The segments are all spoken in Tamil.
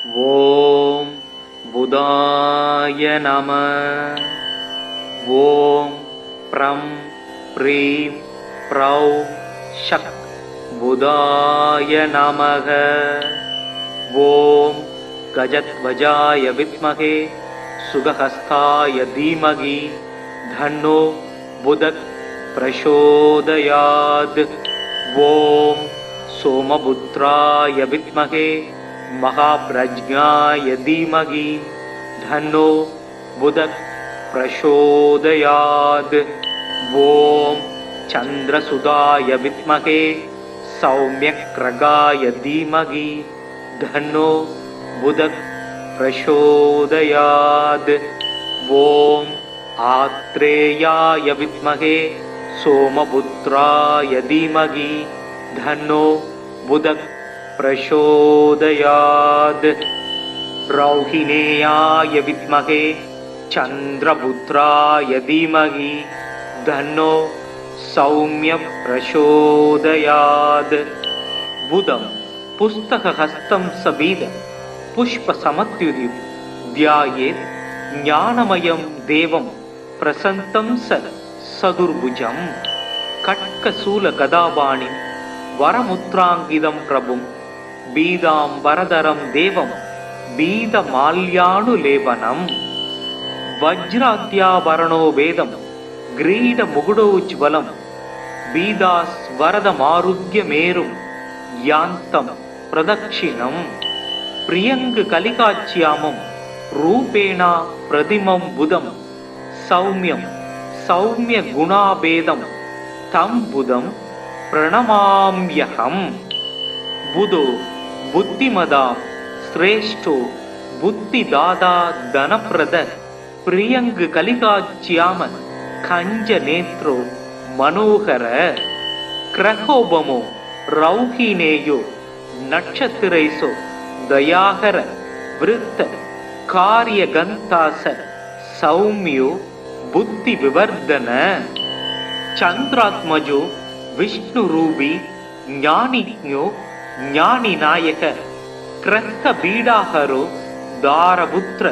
ஓம் புதாய நம. ஓம் ப்ரம் ப்ரீம் ப்ரௌ ஷக் புதாய நமக. ஓம் கஜத்வஜாய வித்மகே சுகஹஸ்தாய தீமகி தன்னோ புதக் பிரசோதயாத். ஓம் சோமபுத்ராய வித்மகே महाप्रज्ञाय धीमहि धन्नो बुधः प्रचोदयात्. ओम चंद्रसुधाय विद्महे सौम्यक्रगाय धीमहि धन्नो बुधः प्रचोदयात्. ओम आत्रेयाय विद्महे सोमपुत्राय धीमहि धन्नो बुधः प्रचोदयात्. रौहिणेयाय विद्महे चंद्रपुत्राय धीमहि धन्नो सौम्य प्रचोदयात्. बुधं पुस्तकहस्तं सबीद पुष्पसमत्युदिं ध्यायेत् ज्ञानमयं देवं प्रसन्तं सदुर्भुजं. कट्कशूलगदापाणिं वरमुद्राङ्गितं प्रभुं बीदाम्बरधरं देवं बीदमाल्यानुलेपनं. वज्राद्याभरणो वेदं ग्रीडमुकुटोज्ज्वलं बीदास्वरदमारुह्यमेरुं यान्तं प्रदक्षिणं. प्रियङ्गकलिकाच्यामं रूपेण प्रतिमं बुधं सौम्यं सौम्यगुणाभेदं तं बुधं प्रणमाम्यहम्. बुधो बुद्धिमदां श्रेष्ठो बुद्धिदाता धनप्रद प्रियङ्गकलिकाच्याम कञ्जनेत्रो मनोहर. क्रहोपमो रौहिणेयो नक्षत्रेषु दयाकर वृत्त कार्यगन्तास सौम्यो बुद्धिविवर्धन. चंद्रात्मजो विष्णुरूपी ज्ञानिज्ञो ज्ञानिनायक क्रह्कबीडाहरो दारपुत्र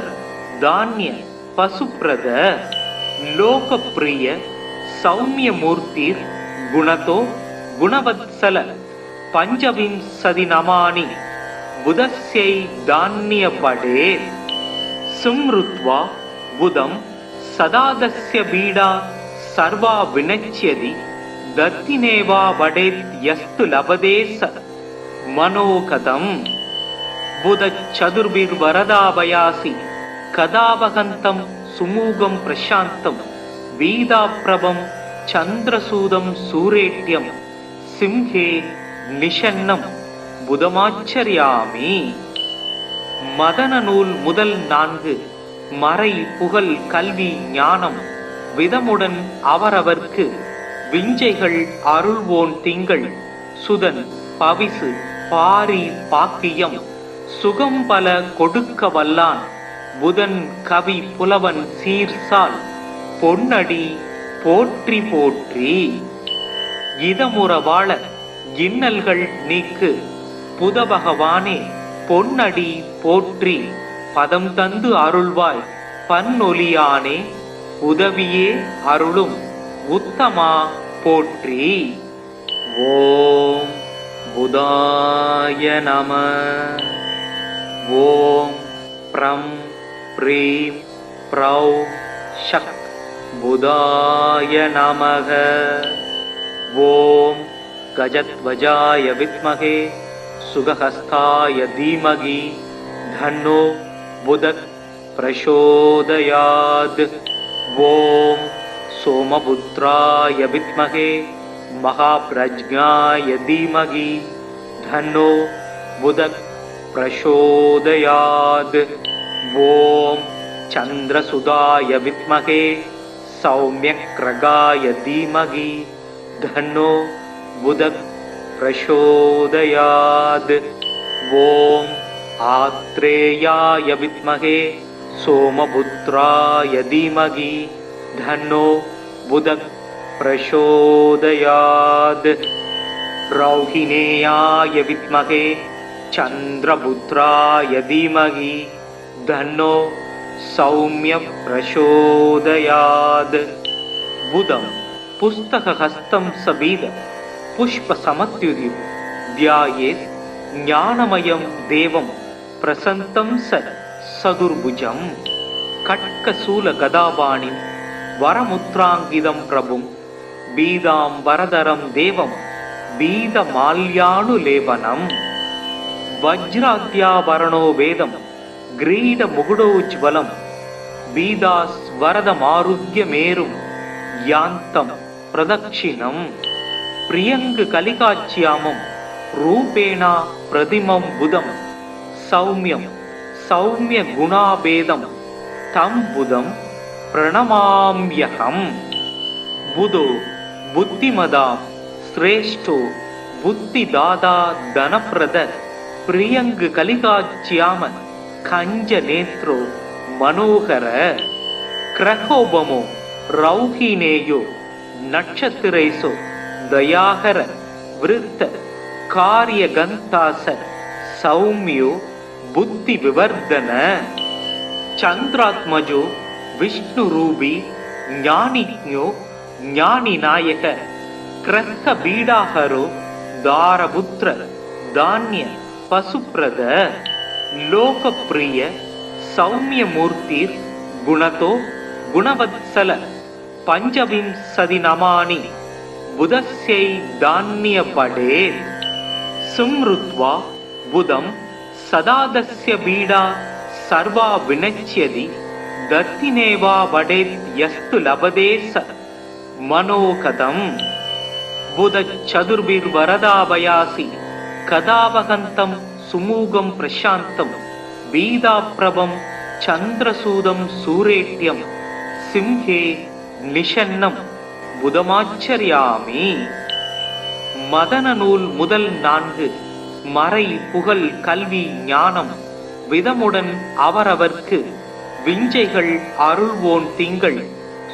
धान्य पशुप्रद. लोकप्रिय सौम्यमूर्तिर् गुणतो गुणवत्सल पंचविंशतिनमानि बुधस्यै धान्यपडे. सुमृत्वा बुधं सदादस्य बीडा सर्वा विनश्यति दत्तिनेवा वडेत् यस्तु लभते स मनोगतं. बुधचतुर्भिर्वरदाभयासि कदावहन्तं सुमुखं प्रशान्तं वीदाप्रभं चन्द्रसूदं सूरेट्यं सिंहे निषन्नं புதமாச்சரியாமி. மதன நூல் முதல் 4 மறை புகழ் கல்வி ஞானம் விதமுடன் அவரவர்க்கு விஞ்சைகள் அருள்வோன் திங்கள் சுதன் பவிசு பாரி பாக்கியம் சுகம் பல கொடுக்க வல்லான் புதன் கவி புலவன் சீர்சால் பொன்னடி போற்றி போற்றி. இதமுற வாழ இன்னல்கள் நீக்கு புத பகவானே பொன்னடி போற்றி. பதம் தந்து அருள்வாய் பன்னொலியானே உதவியே அருளும் உத்தமா போற்றி. ஓம் புதாய நம. ஓம் ப்ரம் ப்ரீம் ப்ரௌ ஷக் புதாய நமக. ஓம் கஜத்வஜாய வித்மகே சுகஹஸ்தாய தீமகி தன்னோ புதக் பிரசோதயாத். ஓம் சோமபுத்ராய வித்மகே மகாப்ரஜ்ஞாய தீமகி தன்னோ புதக் பிரசோதயாத். ஓம் சந்திரசுதாய வித்மகே சௌம்யக்ரகாய தீமகி தன்னோ புதக் प्रचोदयात्. ओम आत्रेयाय विद्महे सोमपुत्राय धीमहि धन्नो बुधः प्रचोदयात्. रौहिणेयाय विद्महे चंद्रपुत्राय धीमहि धन्नो सौम्य प्रचोदयात् बुधं पुस्तकहस्तं सबीद पुष्पसमत्युदिं ध्यायेत् ज्ञानमयं देवं प्रसन्तं सदुर्भुजं खड्गशूलगदापाणिं वरमुद्राङ्कितं प्रभुं बीदाम्बरधरं देवं बीदमाल्यानुलेपनं वज्राद्याभरणो वेदं ग्रीडमुकुटोज्ज्वलं बीदास्वरदमारुह्यमेरुं यान्तं प्रदक्षिणं प्रियङ्गकलिकाच्यामं रूपेण प्रतिमं बुधं सौम्यं सौम्यगुणाभेदं तं बुधं प्रणमाम्यहम् बुधो बुद्धिमदां श्रेष्ठो बुद्धिदाता धनप्रद प्रियङ्गकलिकाच्याम कञ्जनेत्रो मनोहर क्रहोपमो रौहिणेयो नक्षत्रेषु दयाहर वृत्त कार्यगन्तास सौम्यो बुद्धिविवर्धन चन्द्रात्मजो विष्णुरूपी ज्ञानिज्ञो ज्ञानिनायक ग्रहबीडाहरो दारपुत्र धान्य पशुप्रद लोकप्रिय सौम्यमूर्तिर् गुणतो गुणवत्सल पञ्चविंशतिनमानि बुधस्यै धान्यपडेत् सुमृत्वा बुधं सदादस्य बीडा सर्वा विनश्यति दत्तिनेवा वडेत् यस्तु लभते स मनोकथम् बुधचतुर्भिर्वरदाभयासि कदावहन्तं सुमूगं प्रशान्तं बीदाप्रभं चन्द्रसूदं सूरेट्यं सिंहे निषन्नं புதமாச்சரியாமி. மதன நூல் முதல் 4 மறை புகழ் கல்வி ஞானம் விதமுடன் அவரவர்க்கு விஞ்சைகள் அருள்வோன் திங்கள்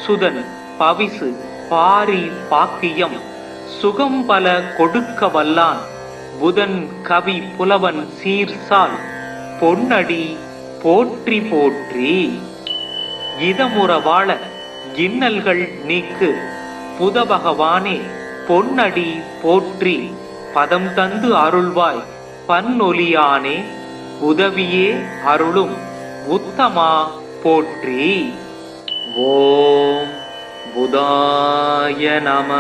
சுதன் பவிசு பாரி பாக்கியம் சுகம் பல கொடுக்க வல்லான் புதன் கவி புலவன் சீர்சால் பொன்னடி போற்றி போற்றி. இதமுற வாழ இன்னல்கள் நீக்கு புத பகவானே பொன்னடி போற்றி பதம் தந்து அருள்வாய் பன்னொலியானே உதவியே அருளும் உத்தமா போற்றி. ஓம் புதாய நம.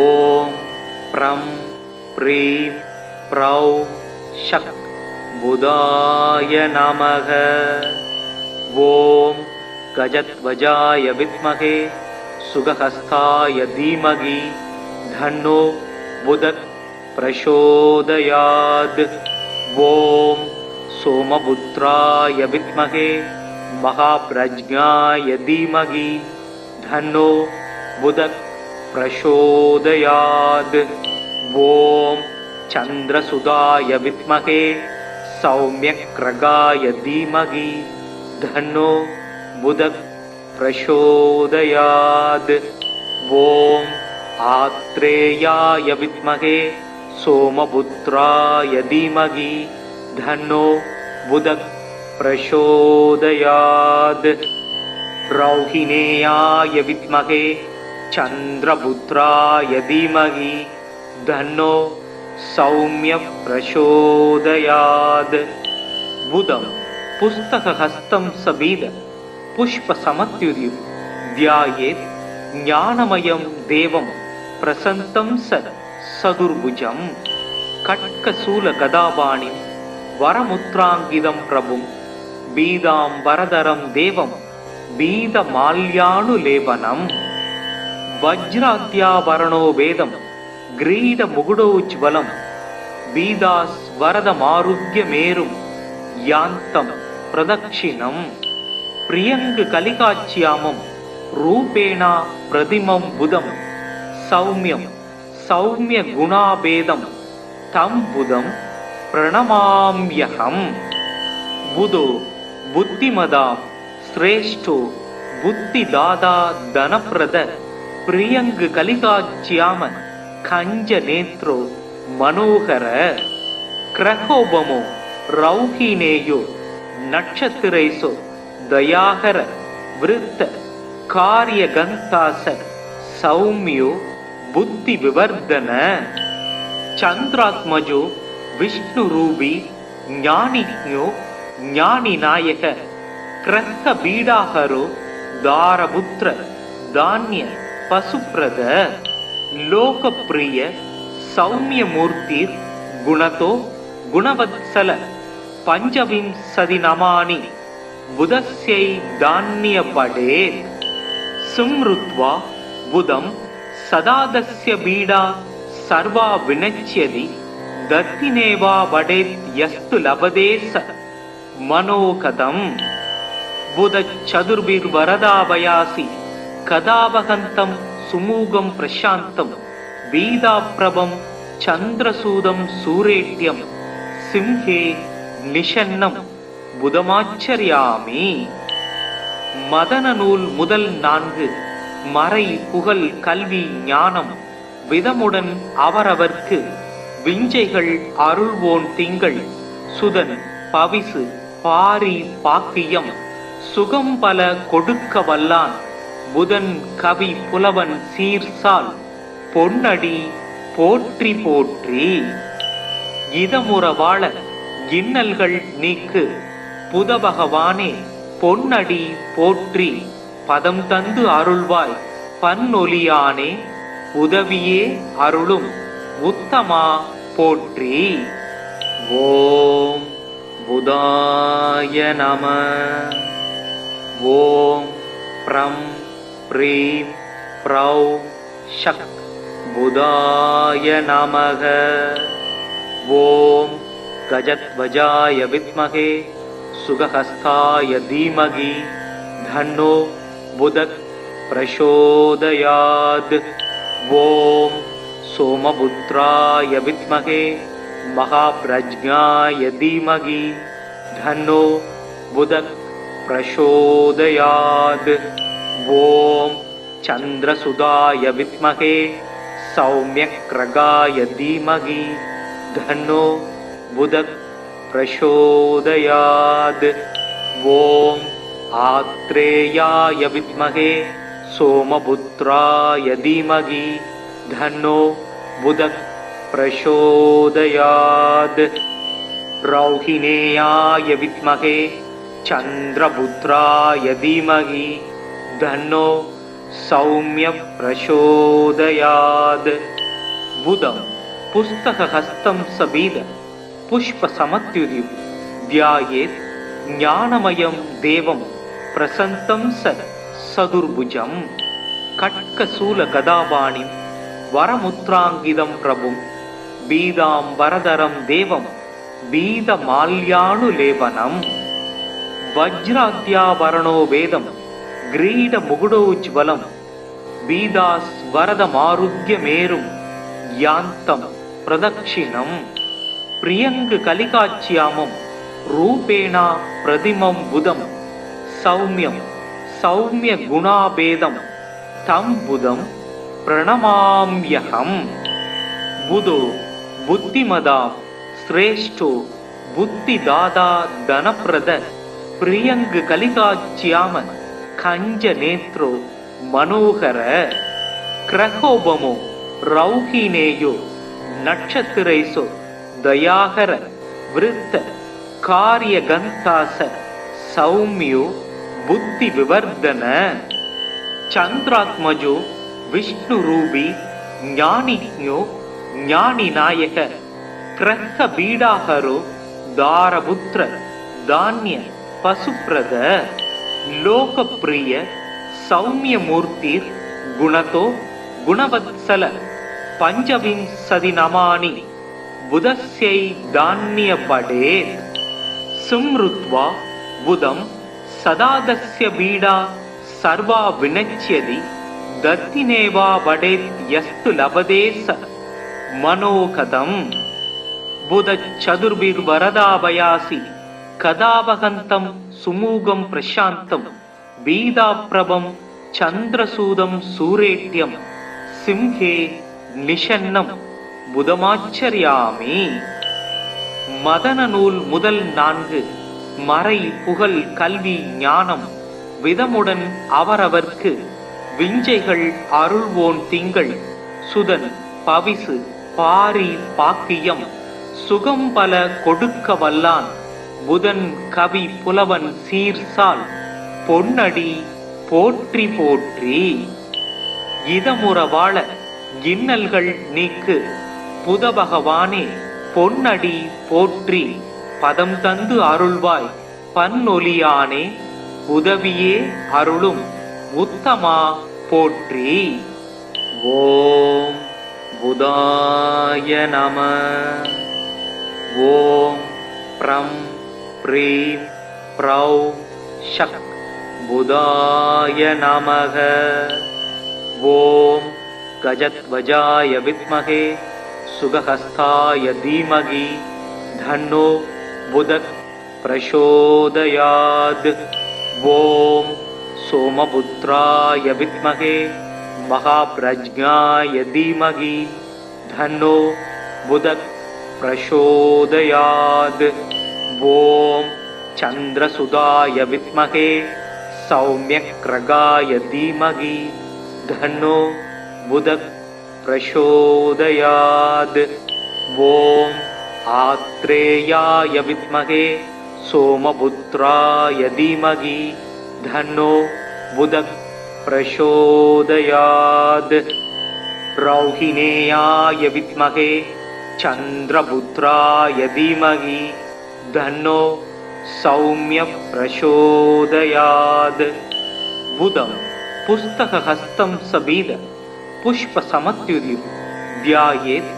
ஓம் ப்ரம் ப்ரீம் ப்ரௌ ஷக் புதாய நமக. ஓம் गजध्वजाय विद्महे सुगहस्ताय धीमहि धन्नो बुधः प्रचोदयात्. ओम सोमपुत्राय विद्महे महाप्रज्ञाय धीमहि धन्नो बुधः प्रचोदयात्. ओम चन्द्रसुताय विद्महे सौम्यग्रगाय धीमहि धन्नो बुधः प्रचोदयात्. ओम आत्रेयाय विद्महे सोमपुत्राय धीमहि धन्नो बुधः प्रचोदयात्. रौहिणेयाय विद्महे चन्द्रपुत्राय धीमहि धन्नो सौम्य प्रचोदयात्. बुधं पुस्तकहस्तं सबीद पुष्पसमत्युदिं ध्यायेत् ज्ञानमयं देवं प्रसन्तं सदुर्भुजं खड्गशूलगदापाणिं वरमुद्राङ्कितं प्रभुं बीदाम्बरधरं देवं बीदमाल्यानुलेपनं वज्राद्याभरणो वेदं ग्रीडमुकुटोज्ज्वलं बीदास्वरदमारुह्यमेरुं यान्तं प्रदक्षिणं प्रियङ्गकलिकाच्यामं रूपेण प्रतिमं बुधं सौम्यं सौम्यगुणाभेदं तं बुधं प्रणमाम्यहम्. बुधो बुद्धिमदां श्रेष्ठो बुद्धिदाता धनप्रद प्रियङ्गकलिकाच्याम कञ्जनेत्रो मनोहर கிரகோபமோ ரௌஹினேயோ நட்சத்திரைசோ தயாகர விருத்த காரியகந்தாச சௌமியோ புத்தி விவர்தன சந்திராத்மஜோ விஷ்ணு ரூபி ஞானிஜ்ஞோ ஞானி நாயக கிரக பீடாகரோ தாரபுத்திர தானிய பசுப்ரத லோகப்பிரிய சௌமிய மூர்த்திர் குணதோ குணவத்சல பஞ்சவிம்சதி நமானி புதஸ்யை தானிய படேத் சும்ருத்வா புதம் சதாதஸ்ய பீடா சர்வா வினச்யதி தத்தினேவா வடேத் யஸ்து லபதேச மனோகதம் புத சதுர்பிர் வரதாபயாசி கதாவகந்தம் சுமூகம் பிரசாந்தம் வீதாப்ரபம் சந்திரசூதம் சூரேட்யம் சிம்ஹே நிஷன்னம் புதமாச்சரியாமி. மதன நூல் முதல் 4 மறை புகழ் கல்வி ஞானம் விதமுடன் அவரவர்க்கு விஞ்சைகள் அருள்வோன் திங்கள் சுதன் பவிசு பாரி பாக்கியம் சுகம் பல கொடுக்க வல்லான் புதன் கவி புலவன் சீர்சால் பொன்னடி போற்றி போற்றி. இதமுற வாழ இன்னல்கள் நீக்கு புத பகவானே பொன்னடி போற்றி பதம் தந்து அருள்வாய் பன்னொலியானே உதவியே அருளும் உத்தமா போற்றி. ஓம் புதாய நம. ஓம் ப்ரம் ப்ரீம் ப்ரௌ ஷக் புதாய நமக. ஓம் கஜத்வஜாய வித்மகே சுகஹஸ்தாய தீமகி தன்னோ புதக் பிரசோதயாத். ஓம் சோமபுத்ராய வித்மகே மகாப்ரஜ்ஞாய தீமகி தன்னோ புதக் பிரசோதயாத். ஓம் சந்திரசுதாய வித்மகே சௌமியக்ரகாய தீமகி தன்னோ புதக் பிரசோதயாத். ஓம் ஆத்ரேயாய வித்மகே சோமபுத்ராய தீமகி தன்னோ புதக் பிரசோதயாத். ரௌஹிணேயாய வித்மகே சந்திரபுத்ராய தீமகி தன்னோ சௌமிய பிரசோதயாத். புதம் புஸ்தகஹஸ்தம் சபீத புஷ்ப சமத்யுதி தியாயேத் ஞானமயம் தேவம் பிரசந்தம் சதுர்புஜம். கட்கசூல கதாபாணிம் வரமுத்ராங்கிதம் பிரபும் பீதாம் வரதரம் தேவம் பீத மால்யானுலேபனம். வஜ்ராத்யாவரணோ வேதம் கிரீட முகுடோஜ்வலம் பீதாஸ் வரதமாருக்யமேரும் யாந்தம் பிரதக்ஷிணம். பிரியங்கு கலிகாச்சியாமம் ரூபேணா பிரதிமம் புதம் சௌமியம் சௌமிய குணாபேதம் தம் புதம் பிரணமாம்யகம். புதோ புத்திமதாம் ஸ்ரேஷ்டோ புத்திதாதா தனப்பிரத பிரியங்கு கலிகாச்சியாம கஞ்ச நேத்ரோ மனோகர. கிரகோபமோ ரௌஹினேயோ நட்சத்திரைசோ தயாகர விருத்த காரியகந்தாச சௌமியோ புத்தி விவர்தன. சந்திராத்மஜோ விஷ்ணு ரூபி ஞானிஜ்ஞோ ஞானி நாயக கிரக பீடாகரோ தாரபுத்திர தானிய பசுப்ரத லோகப்பிரிய சௌமிய மூர்த்திர் குணதோ குணவத்சல பஞ்சவிம்சதி நமானி புதஸ்யை தானிய படேத். சும்ருத்வா புதம் சதாதஸ்ய பீடா சர்வா வினச்யதி தத்தினேவா வடேத் யஸ்து லபதேச மனோகதம். புத சதுர்பிர் வரதாபயாசி கதாவகந்தம் சுமூகம் பிரசாந்தம் வீதாப்ரபம் சந்திரசூதம் சூரேட்யம் சிம்ஹே நிஷன்னம் புதமாச்சரியாமி. மதன நூல் முதல் 4 மறை புகழ் கல்வி ஞானம் விதமுடன் அவரவர்க்கு விஞ்சைகள் அருள்வோன் திங்கள் சுதன் பவிசு பாரி பாக்கியம் சுகம் பல கொடுக்க வல்லான் புதன் கவி புலவன் சீர்சால் பொன்னடி போற்றி போற்றி. இதமுற வாழ இன்னல்கள் நீக்கு புதபகவானே பொன்னடி போற்றி பதம் தந்து அருள்வாய் பன்னொலியானே உதவியே அருளும் உத்தமா போற்றி. ஓம் புதாய நம. ஓம் ப்ரம் ப்ரீம் ப்ரௌ ஷக் புதாய நமக. ஓம் கஜத்வஜாய வித்மகே சுகஹஸ்தாய தீமகி தன்னோ புதக் பிரசோதயாத். ஓம் சோமபுத்ராய வித்மகே மகாப்ரஜ்ஞாய தீமகி தன்னோ புதக் பிரசோதயாத். ஓம் சந்திரசுதாய வித்மகே சௌம்யக்ரகாய தீமகி தன்னோ புதக் பிரசோதயாத். ஓம் ஆத்ரேயாய வித்மகே சோமபுத்ராய தீமகி தன்னோ புதக் பிரசோதயாத். ரௌஹிணேயாய வித்மகே சந்திரபுத்ராய தீமகி தன்னோ சௌம்ய பிரசோதயாத். புதம் புஸ்தகஹஸ்தம் சபீத புஷ்ப சமத்யுதி தியாயேத்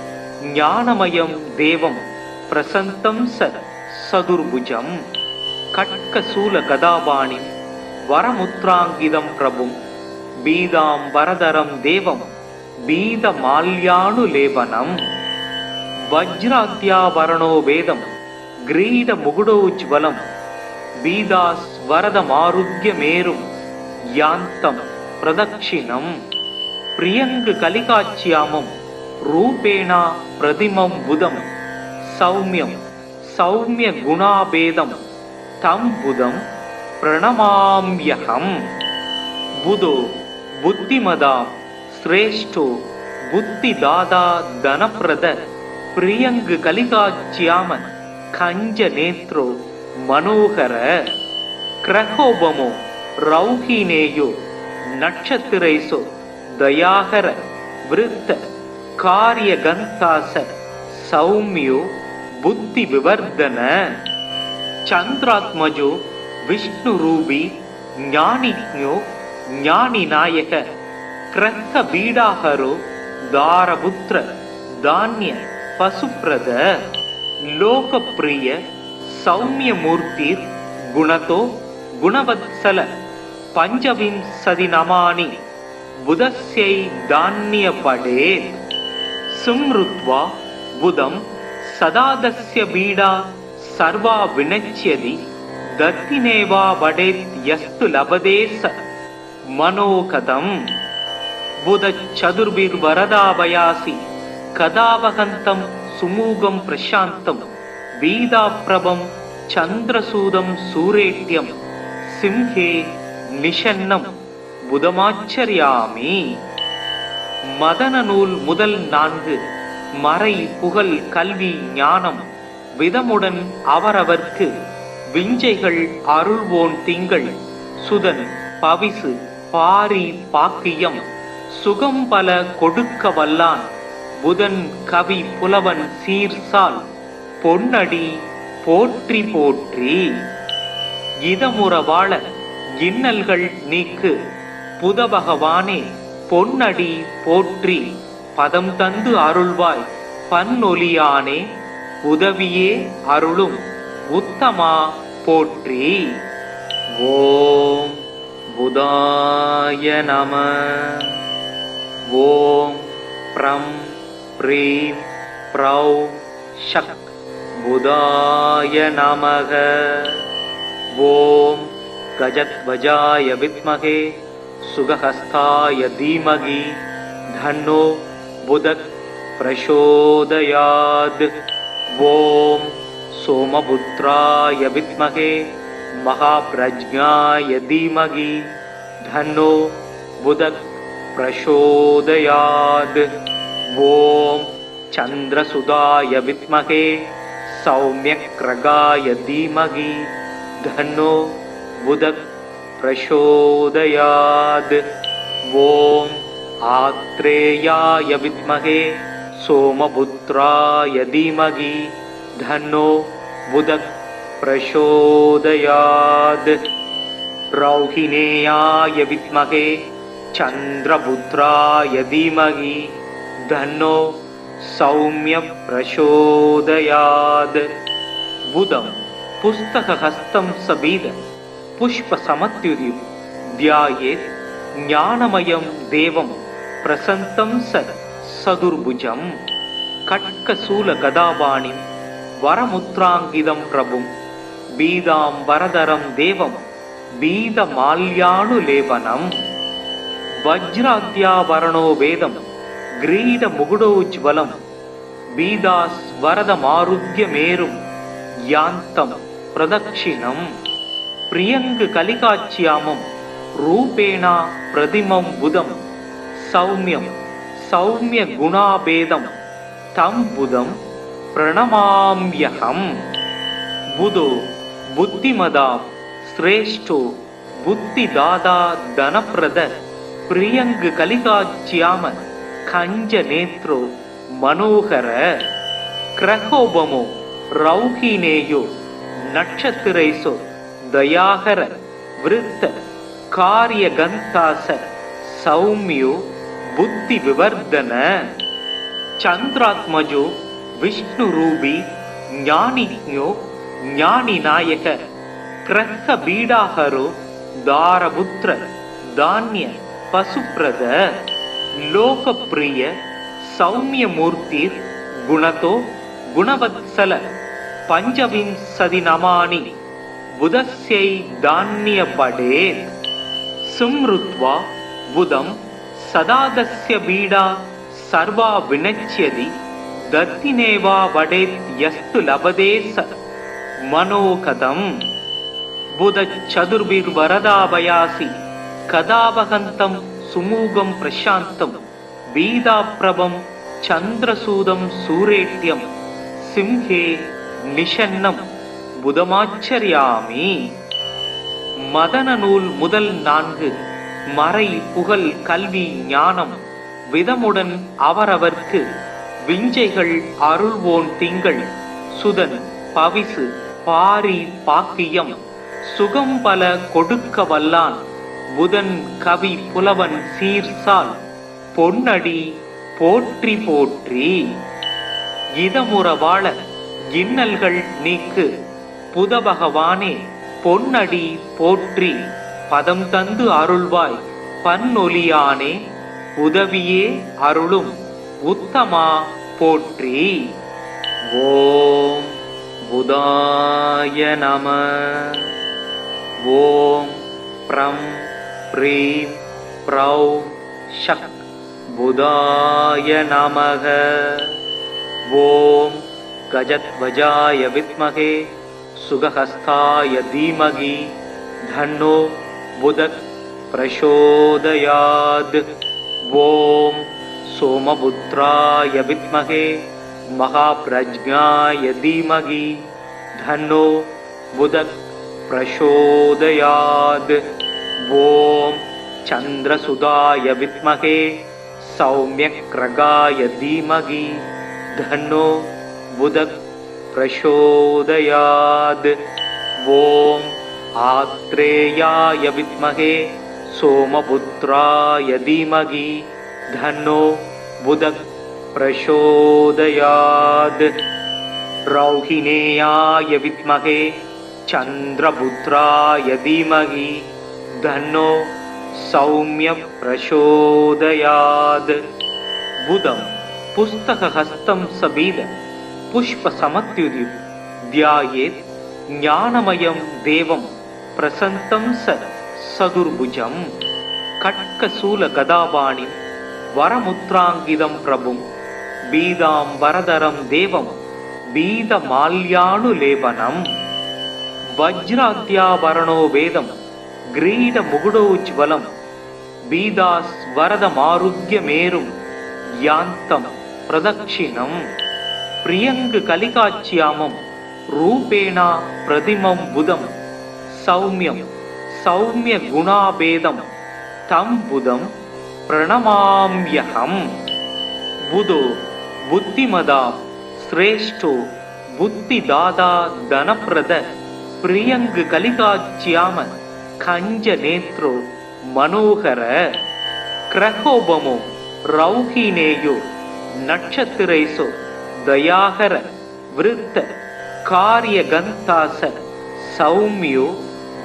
ஞானமயம் தேவம் பிரசந்தம் சதுர்புஜம். கட்கசூல கதாபாணி வரமுத்ராங்கிதம் பிரபும் பீதாம் வரதரம் தேவம் பீத மால்யானுலேபனம். வஜ்ராத்யாவரணோ வேதம் கிரீட முகுடோஜ்வலம் பீதாஸ் வரதமாருக்ய மேரும் யாந்தம் பிரதக்ஷிணம். பிரியங்கு கலிகாட்சியாமம் ரூபேணா பிரதிமம் புதம் சௌமியம் சௌமிய குணாபேதம் தம் புதம் பிரணமாம்யகம். புதோ புத்திமதாம் ஸ்ரேஷ்டோ புத்திதாதா தனப்பிரத பிரியங்கு கலிகாட்சியாம கஞ்ச நேத்ரோ மனோகர. கிரகோபமோ ரௌஹினேயோ நட்சத்திரைசோ தயாகர விருத்த காரிய கந்தாச சௌமியோ புத்தி விவர்தன. சந்திராத்மஜோ விஷ்ணு ரூபி ஞானிஞோ ஞானி நாயக கிரக பீடாஹரோ தாரபுத்திர தானிய பசுப்ரத. லோகப்பிரிய சௌமிய மூர்த்திர் குணதோ குணவத்சல பஞ்சவிம்சதி நமானி புதஸ்யை தானிய படே. சும்ருத்வா புதம் சதாதஸ்ய பீடா சர்வா வினச்யதி தத்தினேவா வடேத் யஸ்து லபதேச மனோகதம். புத சதுர்பிர் வரதாபயாசி கதாவகந்தம் சுமூகம் பிரசாந்தம் வீதாப்ரபம் சந்திரசூதம் சூரேட்யம் சிம்ஹே நிஷன்னம் புதமாச்சரியாமி. மதன நூல் முதல் 4 மறை புகழ் கல்வி ஞானம் விதமுடன் அவரவர்க்கு விஞ்சைகள் அருள்வோன் திங்கள் சுதன் பவிசு பாரி பாக்கியம் சுகம் பல கொடுக்க வல்லான் புதன் கவி புலவன் சீர்சால் பொன்னடி போற்றி போற்றி. இதமுற வாழ இன்னல்கள் நீக்கு புதபகவானே பொன்னடி போற்றி பதம் தந்து அருள்வாய் பன்னொலியானே உதவியே அருளும் உத்தமா போற்றி. ஓம் புதாய நம. ஓம் ப்ரம் ப்ரீம் ப்ரௌ ஷக் புதாய நமக. ஓம் கஜத்வஜாய வித்மகே சுகஹஸ்தாய தீமகி தன்னோ புதக் பிரசோதயாத். ஓம் सोमपुत्राय विद्महे महाप्रज्ञाय धीमहि धन्नो बुधः प्रचोदयात्। ॐ चन्द्रसुताय विद्महे सौम्यग्रगाय धीमहि धन्नो बुधः प्रचोदयात्। ॐ आत्रेयाय विद्महे सोमपुत्राय धीमहि धन्नो बुधः प्रचोदयात्। रौहिणेयाय विद्महे चन्द्रपुत्राय धीमहि धन्नो सौम्य प्रचोदयात्। बुधं पुस्तकहस्तं सबीद पुष्पसमत्युदिं ध्यायेत् ज्ञानमयं देवं प्रसन्नं सदुर्भुजं। खड्गशूलगदापाणिं वरमुद्राङ्कितं प्रभुं बीदाम्बरधरं देवं बीदमाल्यानुलेपनं। वज्राद्याभरणो वेदं ग्रीडमुकुटोज्ज्वलं बीदास्वरदमारुह्यमेरुं यान्तं प्रदक्षिणं। प्रियङ्गकलिकाच्यामं रूपेण प्रतिमं बुधं सौम्यं सौम्यगुणाभेदं तं बुधं प्रणमाम्यहम्। बुधो बुद्धिमदां श्रेष्ठो बुद्धिदाता धनप्रद प्रियङ्गकलिकाच्याम कञ्जनेत्रो मनोहर। ग्रहोपमो रौहिणेयो नक्षत्रैसो दयाकर वृत्त कार्यगन्तास सौम्यो बुद्धिविवर्धन। चन्द्रात्मजो विष्णुरूपी ज्ञानिज्ञो ज्ञानिनायक ग्रहबीडाहरो दारपुत्र धान्य पशुप्रद। लोकप्रिय सौम्यमूर्तिर् गुणतो गुणवत्सल पञ्चविंशतिनमानि बुधस्यै धान्यपडेत्। सुमृत्वा बुधं सदादस्य बीडा सर्वा विनश्यति दत्तिनेवा वडेत् यस्तु लभते स मनोगतम्। बुधचतुर्भिर्वरदाभयासि कदावहन्तं सुमुगं प्रशान्तं बीदाप्रभं चन्द्रसूदं सूरेट्यं सिंहे निषन्नं புதமாச்சரியாமி. மதன நூல் முதல் 4 மறை புகழ் கல்வி ஞானம் விதமுடன் அவரவர்க்கு விஞ்சைகள் அருள்வோன் திங்கள் சுதன் பவிசு பாரி பாக்கியம் சுகம் பல கொடுக்க வல்லான் புதன் கவி புலவன் சீர்சால் பொன்னடி போற்றி போற்றி. இதமுற வாழ இன்னல்கள் நீக்கு புத பகவானே பொன்னடி போற்றி பதம் தந்து அருள்வாய் பன்னொலியானே உதவியே அருளும் உத்தமா போற்றி. ஓம் புதாய நம. ஓம் ப்ரம் ப்ரீம் ப்ரௌ ஷக் புதாய நமக. ஓம் गजध्वजाय विद्महे सुगहस्ताय धीमहि धन्नो बुधः प्रचोदयात्। ॐ सोमपुत्राय विद्महे महाप्रज्ञाय धीमहि धन्नो बुधः प्रचोदयात्। ॐ चन्द्रसुताय विद्महे सौम्यग्रगाय धीमहि धन्नो बुधः प्रचोदयात्। ॐ आत्रेयाय विद्महे सोमपुत्राय धीमहि धन्नो बुधः प्रचोदयात्। रौहिणेयाय विद्महे चन्द्रपुत्राय धीमहि धन्नो सौम्य प्रचोदयात्। बुधं पुस्तकहस्तं सबीद पुष्पसमत्युदिं ध्यायेत् ज्ञानमयं देवं प्रसन्नं सदुर्भुजं। பீத மால்யானுலேபனம் வஜ்ராத்யாபரணோ வேதம் கிரீட முகுடோஜ்வலம் பீதாஸ் வரத மாருக்யமேரும் யாந்தம் பிரதக்ஷிணம் பிரியங்கு கலிகாச்சியாமம் ரூபேணா பிரதிமம் புதம் சௌமியம் சௌமிய குணாபேதம் தம் புதம் பிரணமாம்யகம் புதோ புத்திமதாம் ஸ்ரேஷ்டோ புத்திதாதா தனப்பிரத பிரியங்கு கலிகாச்சியாம கஞ்ச நேத்ரோ மனோகர கிரகோபமோ ரௌஹினேயோ நட்சத்திரைசோ தயாகர விருத்த காரிய கந்தாச சௌமியோ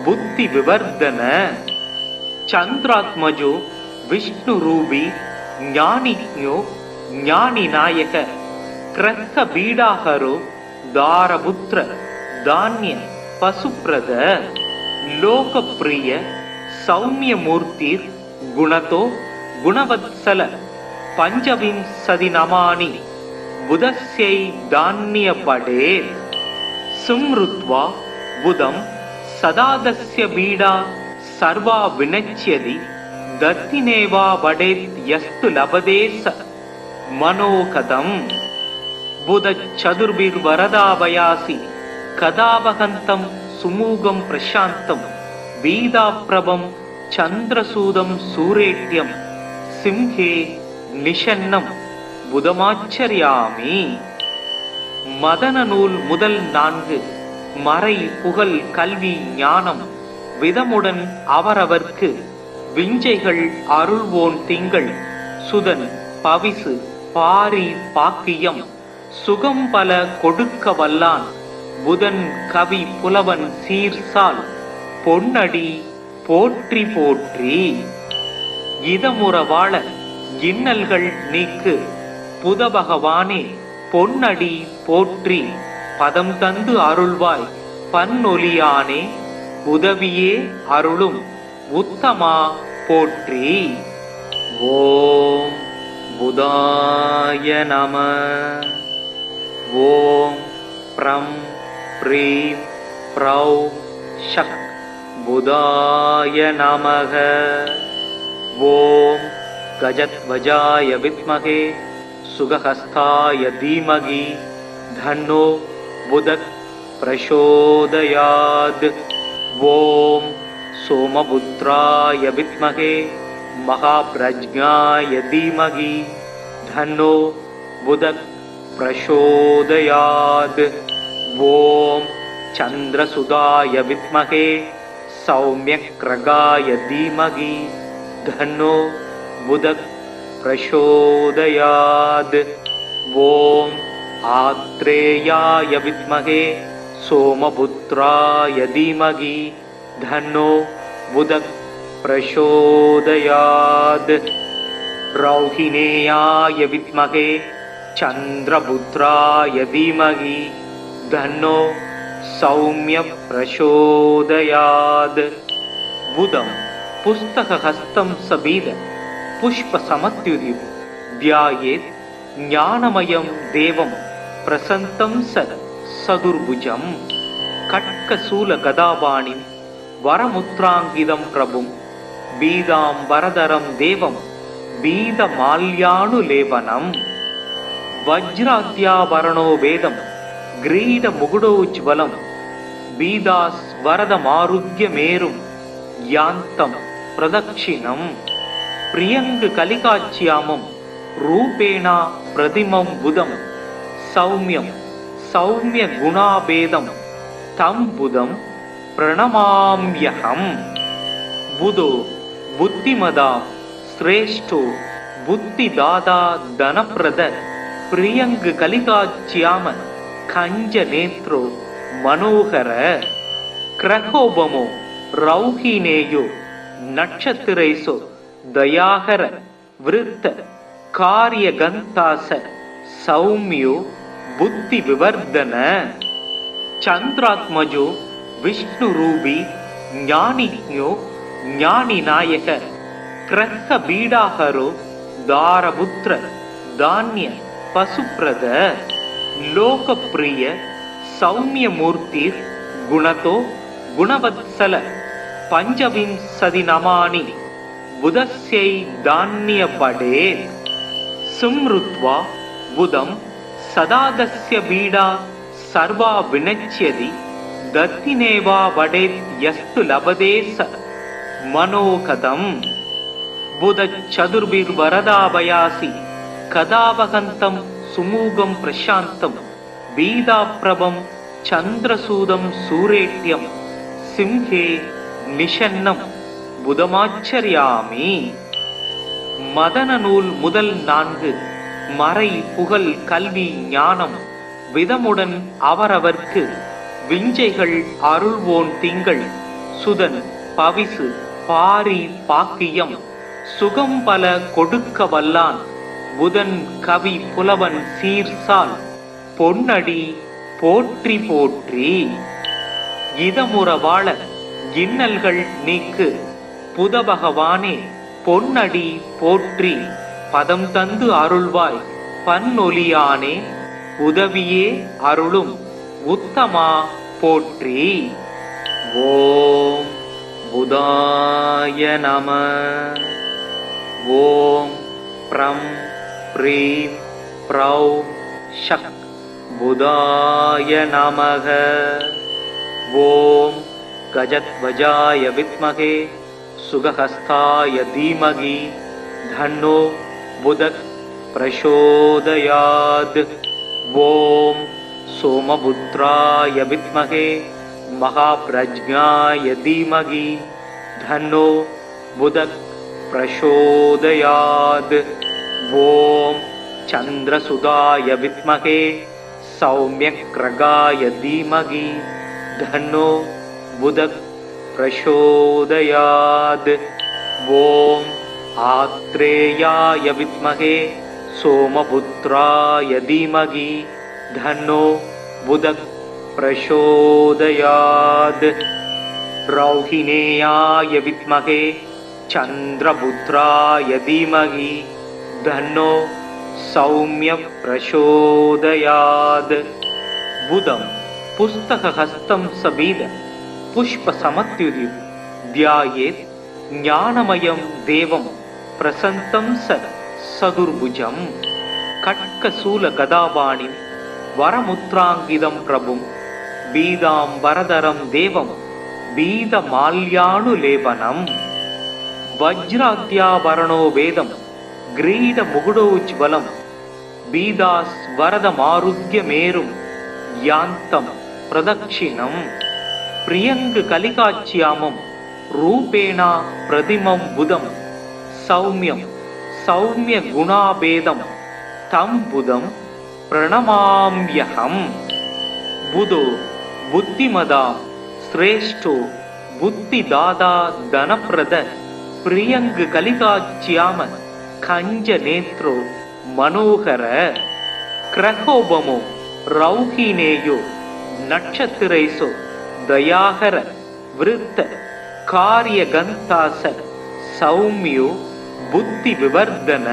புத்தி விவர்தன சந்திராத்மஜோ விஷ்ணு ரூபி ஞானிஞோ ஞானி நாயக கிரக பீடாகரோ தாரபுத்திர தானிய பசுப்ரத லோகப்பிரிய சௌமியமூர்த்திர் குணதோ குணவத்சல பஞ்சவிம்சதி நமானி புதஸ்யை தானிய படே சும்ருத்வா புதம் சதாதஸ்ய பீடா சர்வா வினச்யதி தத்தினேவா படேத் யஸ்து லபதேச மனோகதம் புத சதுர்பிர் வரதாபயாசி கதாபகந்தம் சுமூகம் பிரசாந்தம் வீதாப்ரபம் சந்திரசூதம் சூரேட்யம் சிம்ஹே நிஷன்னம் புதமாச்சரியாமி. மதன நூல் முதல் 4 மறை புகழ் கல்வி ஞானம் விதமுடன் அவரவர்க்கு விஞ்சைகள் அருள்வோன் திங்கள் சுதன் பவிசு பாரி பாக்கியம் சுகம் பல கொடுக்க வல்லான் புதன் கவி புலவன் சீர்சால் பொன்னடி போற்றி போற்றி. இதமுற வாழ இன்னல்கள் நீக்கு புதபகவானே பொன்னடி போற்றி பதம் தந்து அருள்வாய் பன்னொலியானே உதவியே அருளும் உத்தமா போற்றி. ஓம் புதாய நம. ஓம் ப்ரம் ப்ரீம் ப்ரௌ ஷக் புதாய நமக. ஓம் கஜத்வஜாய வித்மகே சுகஹஸ்தாய தீமகி தன்னோ புதக் பிரசோதயாத். ஓம் சோமபுத்ராய வித்மகே மகாப்ரஜ்ஞாய தீமகி தன்னோ புதக் பிரசோதயாத். ஓம் சந்திரசுதாய வித்மகே சௌமியக்ரகாய தீமகி தன்னோ புதக் பிரசோதயாத். ஓம் ஆத்ரேயாய வித்மகே சோமபுத்ராய தீமகி தன்னோ புதக் பிரசோதயாத். ரௌஹிணேயாய வித்மகே சந்திரபுத்ராய தீமகி தன்னோ சௌமிய பிரசோதயாத். புதம் புஸ்தகஹஸ்தம் சபீத புஷ்ப சமத்யுதி தியாயேத் ஞானமயம் தேவம் பிரசந்தம் சதுர்புஜம். கட்கசூல கதாபாணி வரமுத்ராங்கிதம் பிரபும் பீதாம் வரதரம் தேவம் பீத மால்யானுலேபனம் வஜ்ராத்யாபரணோ வேதம் கிரீட முகுடோஜ்வலம் பீதாஸ் வரத மாருக்யமேரும் யாந்தம் பிரதக்ஷிணம் பிரியங்கு கலிகாச்சியாமம் ரூபேணா பிரதிமம் புதம் சௌமியம் சௌமிய குணாபேதம் தம் புதம் பிரணமாம்யகம். புதோ புத்திமதாம் ஸ்ரேஷ்டோ புத்திதாதா தனப்பிரத பிரியங்கு கலிகாச்சியாம கஞ்ச நேத்ரோ மனோகர கிரகோபமோ ரௌஹினேயோ நட்சத்திரைசோ தயாகர விருத்த காரிய கந்தாச சௌமியோ புத்தி விவர்தன சந்திராத்மஜோ விஷ்ணு ரூபி ஞானிஞோ ஞானி நாயக கிரக பீடாகரோ தாரபுத்திர தானிய பசுப்ரத லோகப்பிரிய சௌமியமூர்த்திர் குணதோ குணவத்சல பஞ்சவிம்சதி நமானி புதஸ்யை தான்யபடே சும்ருத்வா புதம் சதாதஸ்ய பீடா சர்வா வினச்யதி தத்தினேவா வடேத் யஸ்து லபதேச மனோகதம் புதச்சதுர்பிர் வரதாபயாசி கதாவகந்தம் சுமூகம் பிரசாந்தம் பீதாப்ரபம் சந்திரசூதம் சூரேட்யம் சிம்ஹே நிஷன்னம் புதமாச்சரியாமி. மதன நூல் முதல் 4 மறை புகழ் கல்வி ஞானம் விதமுடன் அவரவர்க்கு விஞ்சைகள் அருள்வோன் திங்கள் சுதன் பவிசு பாரி பாக்கியம் சுகம் பல கொடுக்க வல்லான் புதன் கவி புலவன் சீர்சால் பொன்னடி போற்றி போற்றி. இதமுற வாழ இன்னல்கள் நீக்கு புத பகவானே பொன்னடி போற்றி பதம் தந்து அருள்வாய் பன்னொலியானே உதவியே அருளும் உத்தமா போற்றி. ஓம் புதாய நம. ஓம் ப்ரம் ப்ரீம் ப்ரௌ ஷக் புதாய நமக. ஓம் கஜத்வஜாய வித்மகே சுகஹஸ்தாய தீமகி தன்னோ புதக் பிரசோதயாத். ஓம் சோமபுத்ராய வித்மகே மகாப்ரஜ்ஞாய தீமகி தன்னோ புதக் பிரசோதயாத். ஓம் சந்திரசுதாய வித்மகே சௌமியக்ரகாய தீமகி தன்னோ புதக் பிரசோதயாத். ஓம் ஆத்ரேயாய வித்மகே சோமபுத்ராய தீமகி தன்னோ புதக் பிரசோதயாத். ரௌஹிணேயாய வித்மகே சந்திரபுத்ராய தீமகி தன்னோ சௌமிய பிரசோதயாத். புதம் புஸ்தகஹஸ்தம் சபீத புஷ்ப சமத்யுதி தியாயேத் ஞானமயம் தேவம் பிரசந்தம் சதுர்புஜம். கட்கசூல கதாபாணி வரமுத்ராங்கிதம் பிரபும் பீதாம்பரதரம் தேவம் பீத மால்யானுலேபனம். வஜ்ராத்யாபரணோ வேதம் கிரீட முகுடோஜ்வலம் பீதாஸ் வரத மாருத்ய மேரும் யாந்தம் பிரதக்ஷிணம். பிரியங்கு கலிகாட்சியாமம் ரூபேணா பிரதிமம் புதம் சௌமியம் சௌமிய குணாபேதம் தம் புதம் பிரணமாம்யஹம். புதோ புத்திமதா சிரேஷ்டோ புத்திதாதா தனப்பிரத பிரியங்கு கலிகாட்சியாம கஞ்ச நேத்ரோ மனோகர. கிரகோபமோ ரௌஹினேயோ நட்சத்திரைசோ தயாகர விருத்த காரியகந்தாச சௌமியோ புத்தி விவர்தன.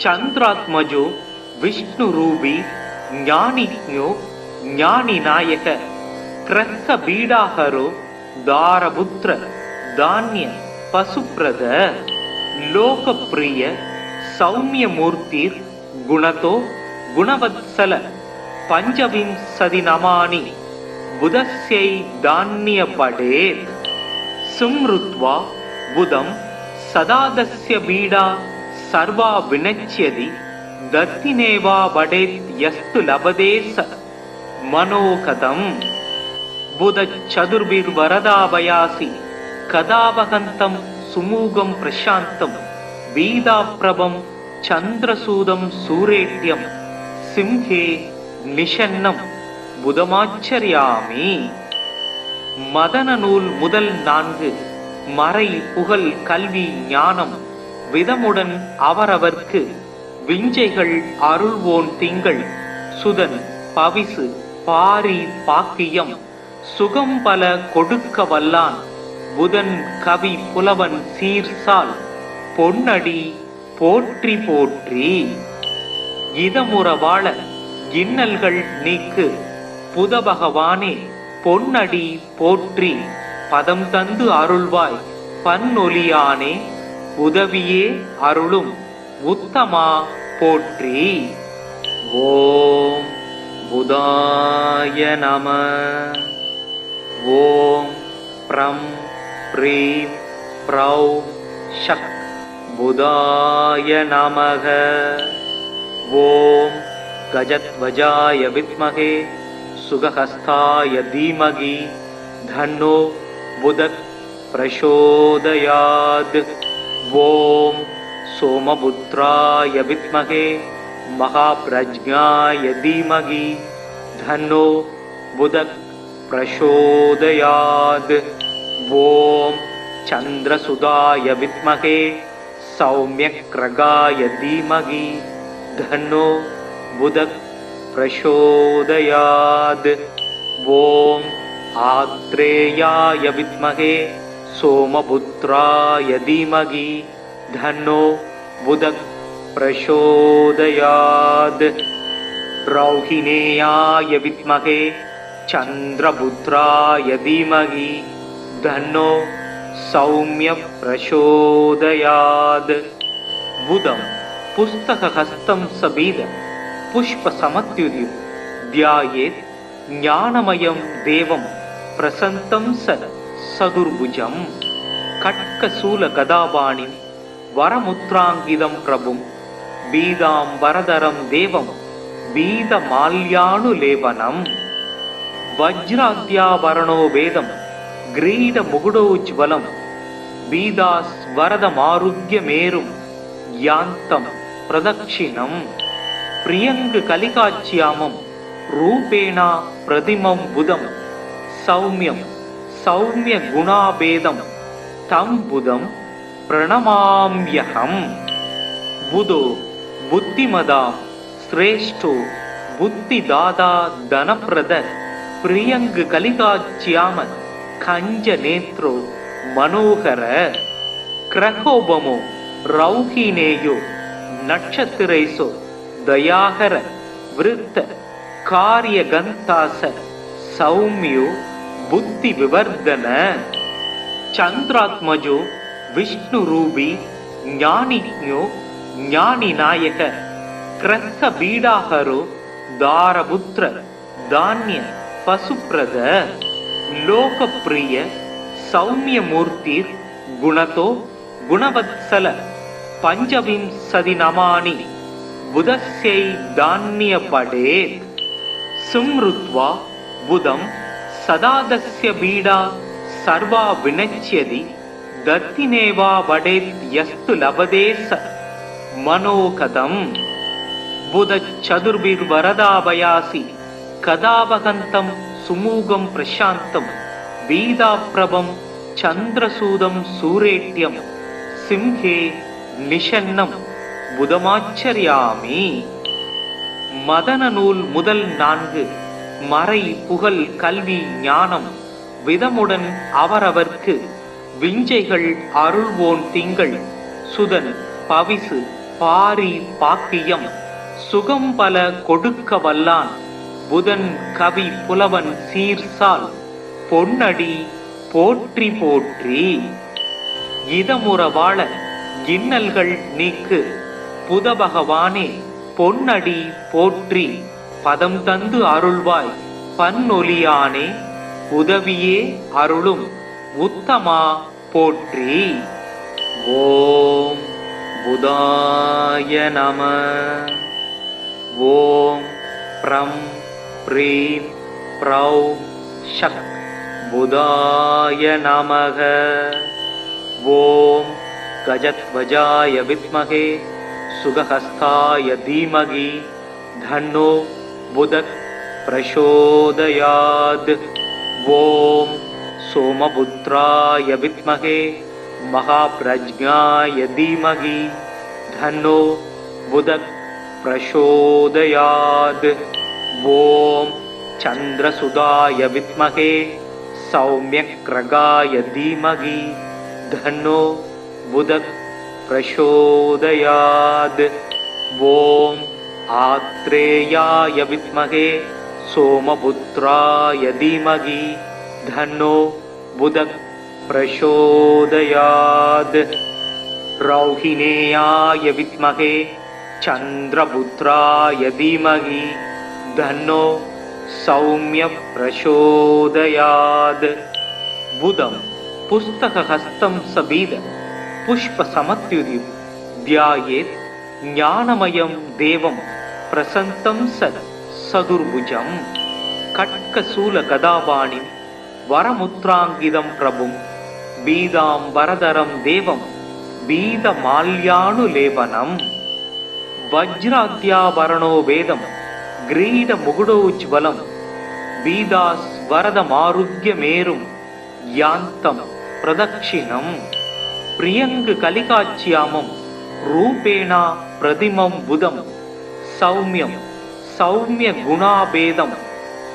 சந்திராத்மஜோ விஷ்ணு ரூபி ஞானிஞோ ஞானி நாயக கிரக பீடாகரோ தாரபுத்திர தானிய பசுப்ரத. லோகப்பிரிய சௌமியமூர்த்திர் குணதோ குணவத்சல பஞ்சவிம்சதி நமானி புதஸ்யை தான்யபடே. சும்ருத்வா புதம் சதாதஸ்ய பீடா சர்வா வினச்யதி தத்தினேவா வடேத் யஸ்து லபதேச மனோகதம். புதச்சதுர்பிர் வரதாபயாசி கதாவகந்தம் சுமூகம் பிரசாந்தம் பீதாப்ரபம் சந்திரசூதம் சூரேட்யம் சிம்ஹே நிஷன்னம் புதமாச்சரியாமி. மதன நூல் முதல் 4 மறை புகழ் கல்வி ஞானம் விதமுடன் அவரவர்க்கு விஞ்சைகள் அருள்வோன் திங்கள் சுதன் பவிசு பாரி பாக்கியம் சுகம் பல கொடுக்க வல்லான் புதன் கவி புலவன் சீர்சால் பொன்னடி போற்றி போற்றி. இதமுற வாழ இன்னல்கள் நீக்கு புத பகவானே பொன்னடி போற்றி பதம் தந்து அருள்வாய் பன்னொலியானே உதவியே அருளும் உத்தமா போற்றி. ஓம் புதாய நம. ஓம் ப்ரம் ப்ரீம் ப்ரௌம் ஷக் புதாய நமக. ஓம் கஜத்வஜாய வித்மகே சுகஹஸ்தாய தீமகி தன்னோ புதக் பிரசோதயாத். ஓம் சோமபுத்ராய வித்மகே மகாப்ரஜ்ஞாய தீமகி தன்னோ புதக் பிரசோதயாத். ஓம் சந்திரசுதாய வித்மகே சௌம்யக்ரகாய தீமகி தன்னோ புதக் பிரசோதயாத். ஓம் ஆத்ரேயாய வித்மகே சோமபுத்ராய தீமகி தன்னோ புதக் பிரசோதயாத். ரௌஹிணேயாய வித்மகே சந்திரபுத்ராய தீமகி தன்னோ சௌம்ய பிரசோதயாத். புதம் புஸ்தகஹஸ்தம் சபீத புஷ்ப சமத்யுதிம் தியாயேத் ஞானமயம் தேவம் பிரசந்தம் சதுர்புஜம். கட்கசூல கதாபாணிம் வரமுத்ராங்கிதம் பிரபும் பீதாம் வரதரம் தேவம் பீதமால்யானுலேபனம். வஜ்ராத்யாபரணோ வேதம் கிரீட முகுடோஜ்வலம் பீதாஸ் வரதமாருக்யமேரும் யாந்தம் பிரதக்ஷிணம். பிரியங்கு கலிகாச்சியாமம் ரூபேணா பிரதிமம் புதம் சௌமியம் சௌமிய குணாபேதம் தம் புதம் பிரணமாம்யகம். புதோ புத்திமதாம் ஸ்ரேஷ்டோ புத்திதாதா தனப்பிரத பிரியங்கு கலிகாச்சியாம கஞ்ச நேத்ரோ மனோகர. கிரகோபமோ ரௌஹினேயோ நட்சத்திரைசோ தயாகர விருத்த காரியகந்தாச சௌமியோ புத்தி விவர்தன. சந்திராத்மஜோ விஷ்ணு ரூபி ஞானிஞோ ஞானி நாயக கிரக பீடாகரோ தாரபுத்திர தானிய பசுப்ரத. லோகப்பிரிய சௌமியமூர்த்திர் குணதோ குணவத்சல பஞ்சவிம்சதி நமானி புதஸ்யை தான்ய படேத். சும்ருத்வா புதம் சதாதஸ்ய பீடா சர்வா வினச்யதி தத்தினேவா வடேத் யஸ்து லபதேச மனோகதம். புதச் சதுர்பிர்வரதாபயாசி கதாவகந்தம் சுமூகம் பிரசாந்தம் பீதாப்ரபம் சந்திரசூதம் சூரேட்யம் சிம்ஹே நிஷன்னம் புதமாச்சரியாமி. மதன நூல் முதல் 4 மறை புகழ் கல்வி ஞானம் விதமுடன் அவரவர்க்கு விஞ்சைகள் அருள்வோன் திங்கள் சுதன் பவிசு பாரி பாக்கியம் சுகம் பல கொடுக்க வல்லான் புதன் கவி புலவன் சீர்சால் பொன்னடி போற்றி போற்றி. இதமுற வாழ இன்னல்கள் நீக்கு புத பகவானே பொன்னடி போற்றி பதம் தந்து அருள்வாய் பன்னொலியானே உதவியே அருளும் உத்தமா போற்றி. ஓம் புதாய நம. ஓம் ப்ரம் ப்ரீம் ப்ரௌம் ஷக் புதாய நமக. ஓம் கஜத்வஜாய வித்மகே சுகஹஸ்தாய தீமகி தன்னோ புதக் பிரசோதயாத். ஓம் சோமபுத்ராய வித்மகே மகாப்ரஜ்ஞாய தீமகி தன்னோ புதக் பிரசோதயாத். ஓம் சந்திரசுதாய வித்மகே சௌம்யக்ரகாய தீமகி தன்னோ புதக் பிரசோதயாத். ஓம் आत्रेयाय विद्महे सोमपुत्राय धीमहि धन्नो बुधः प्रचोदयात्। रौहिणेयाय विद्महे चन्द्रपुत्राय धीमहि धन्नो सौम्यः प्रचोदयात्। बुधं पुस्तकहस्तं सबीद पुष्पसमत्युदिं ध्यायेत् ज्ञानमयं देवं प्रसन्नं सदुर्भुजं। खड्गशूलगदापाणिं वरमुद्राङ्कितं प्रभुं बीदाम्बरधरं देवं बीदमाल्यानुलेपनं। वज्राद्याभरणो वेदं ग्रीडमुकुटोज्ज्वलं बीदास्वरदमारुह्यमेरुं यान्तं प्रदक्षिणं। प्रियङ्गकलिकाच्यामं रूपेण प्रतिमं बुधं सौम्यं सौम्यगुणाभेदं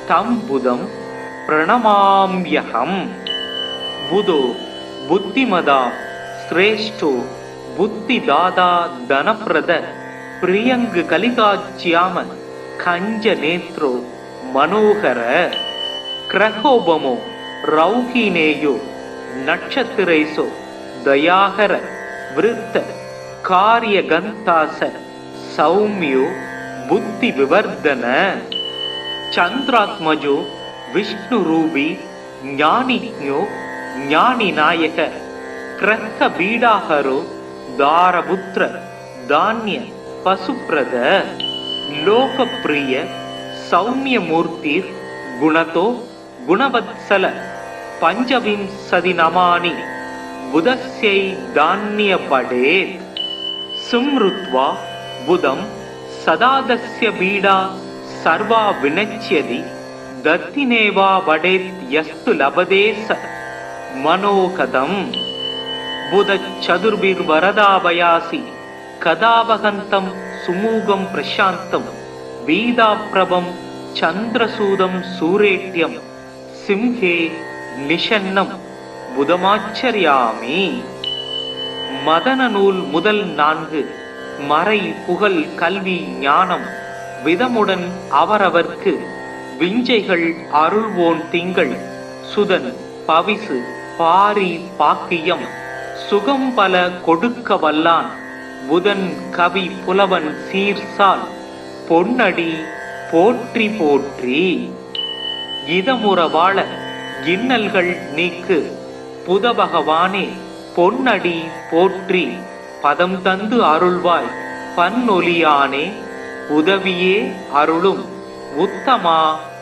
तं बुधं प्रणमाम्यहम्। बुधो बुद्धिमदां श्रेष्ठो बुद्धिदाता धनप्रद प्रियङ्गकलिकाच्याम कञ्जनेत्रो मनोहर। क्रहोपमो रौहिणेयो नक्षत्रेषु दयाकर वृत्त कार्यगन्तास सौम्यो बुद्धिविवर्धन। चन्द्रात्मजो विष्णुरूपी ज्ञानिज्ञो ज्ञानिनायक क्रह्कबीडाहरो दारपुत्र धान्य पशुप्रद। लोकप्रिय सौम्यमूर्तिर् गुणतो गुणवत्सल पञ्चविंशतिनमानि बुधस्यै धान्यपडेत्। सुमृत्वा बुधं सदादस्य पीडा सर्वा विनश्यति दत्तिनेवा वडेत् यस्तु लभते स मनोकदम्। बुधचतुर्भिर्वरदाभयासि कदावहन्तं सुमूगं प्रशान्तं वीदाप्रभं चन्द्रसूदं सूरेट्यं सिंहे निषन्नं புதமாச்சரியாமி. மதன நூல் முதல் 4 மறை புகழ் கல்வி ஞானம் விதமுடன் அவரவர்க்கு விஞ்சைகள் அருள்வோன் திங்கள் சுதன் பவிசு பாரி பாக்கியம் சுகம் பல கொடுக்க வல்லான் புதன் கவி புலவன் சீர்சால் பொன்னடி போற்றி போற்றி. இதமுற வாழ இன்னல்கள் நீக்கு புத பகவானே பொன்னடி போற்றி பதம் தந்து அருள்வாய் பன்னொலியானே உதவியே அருளும் உத்தமா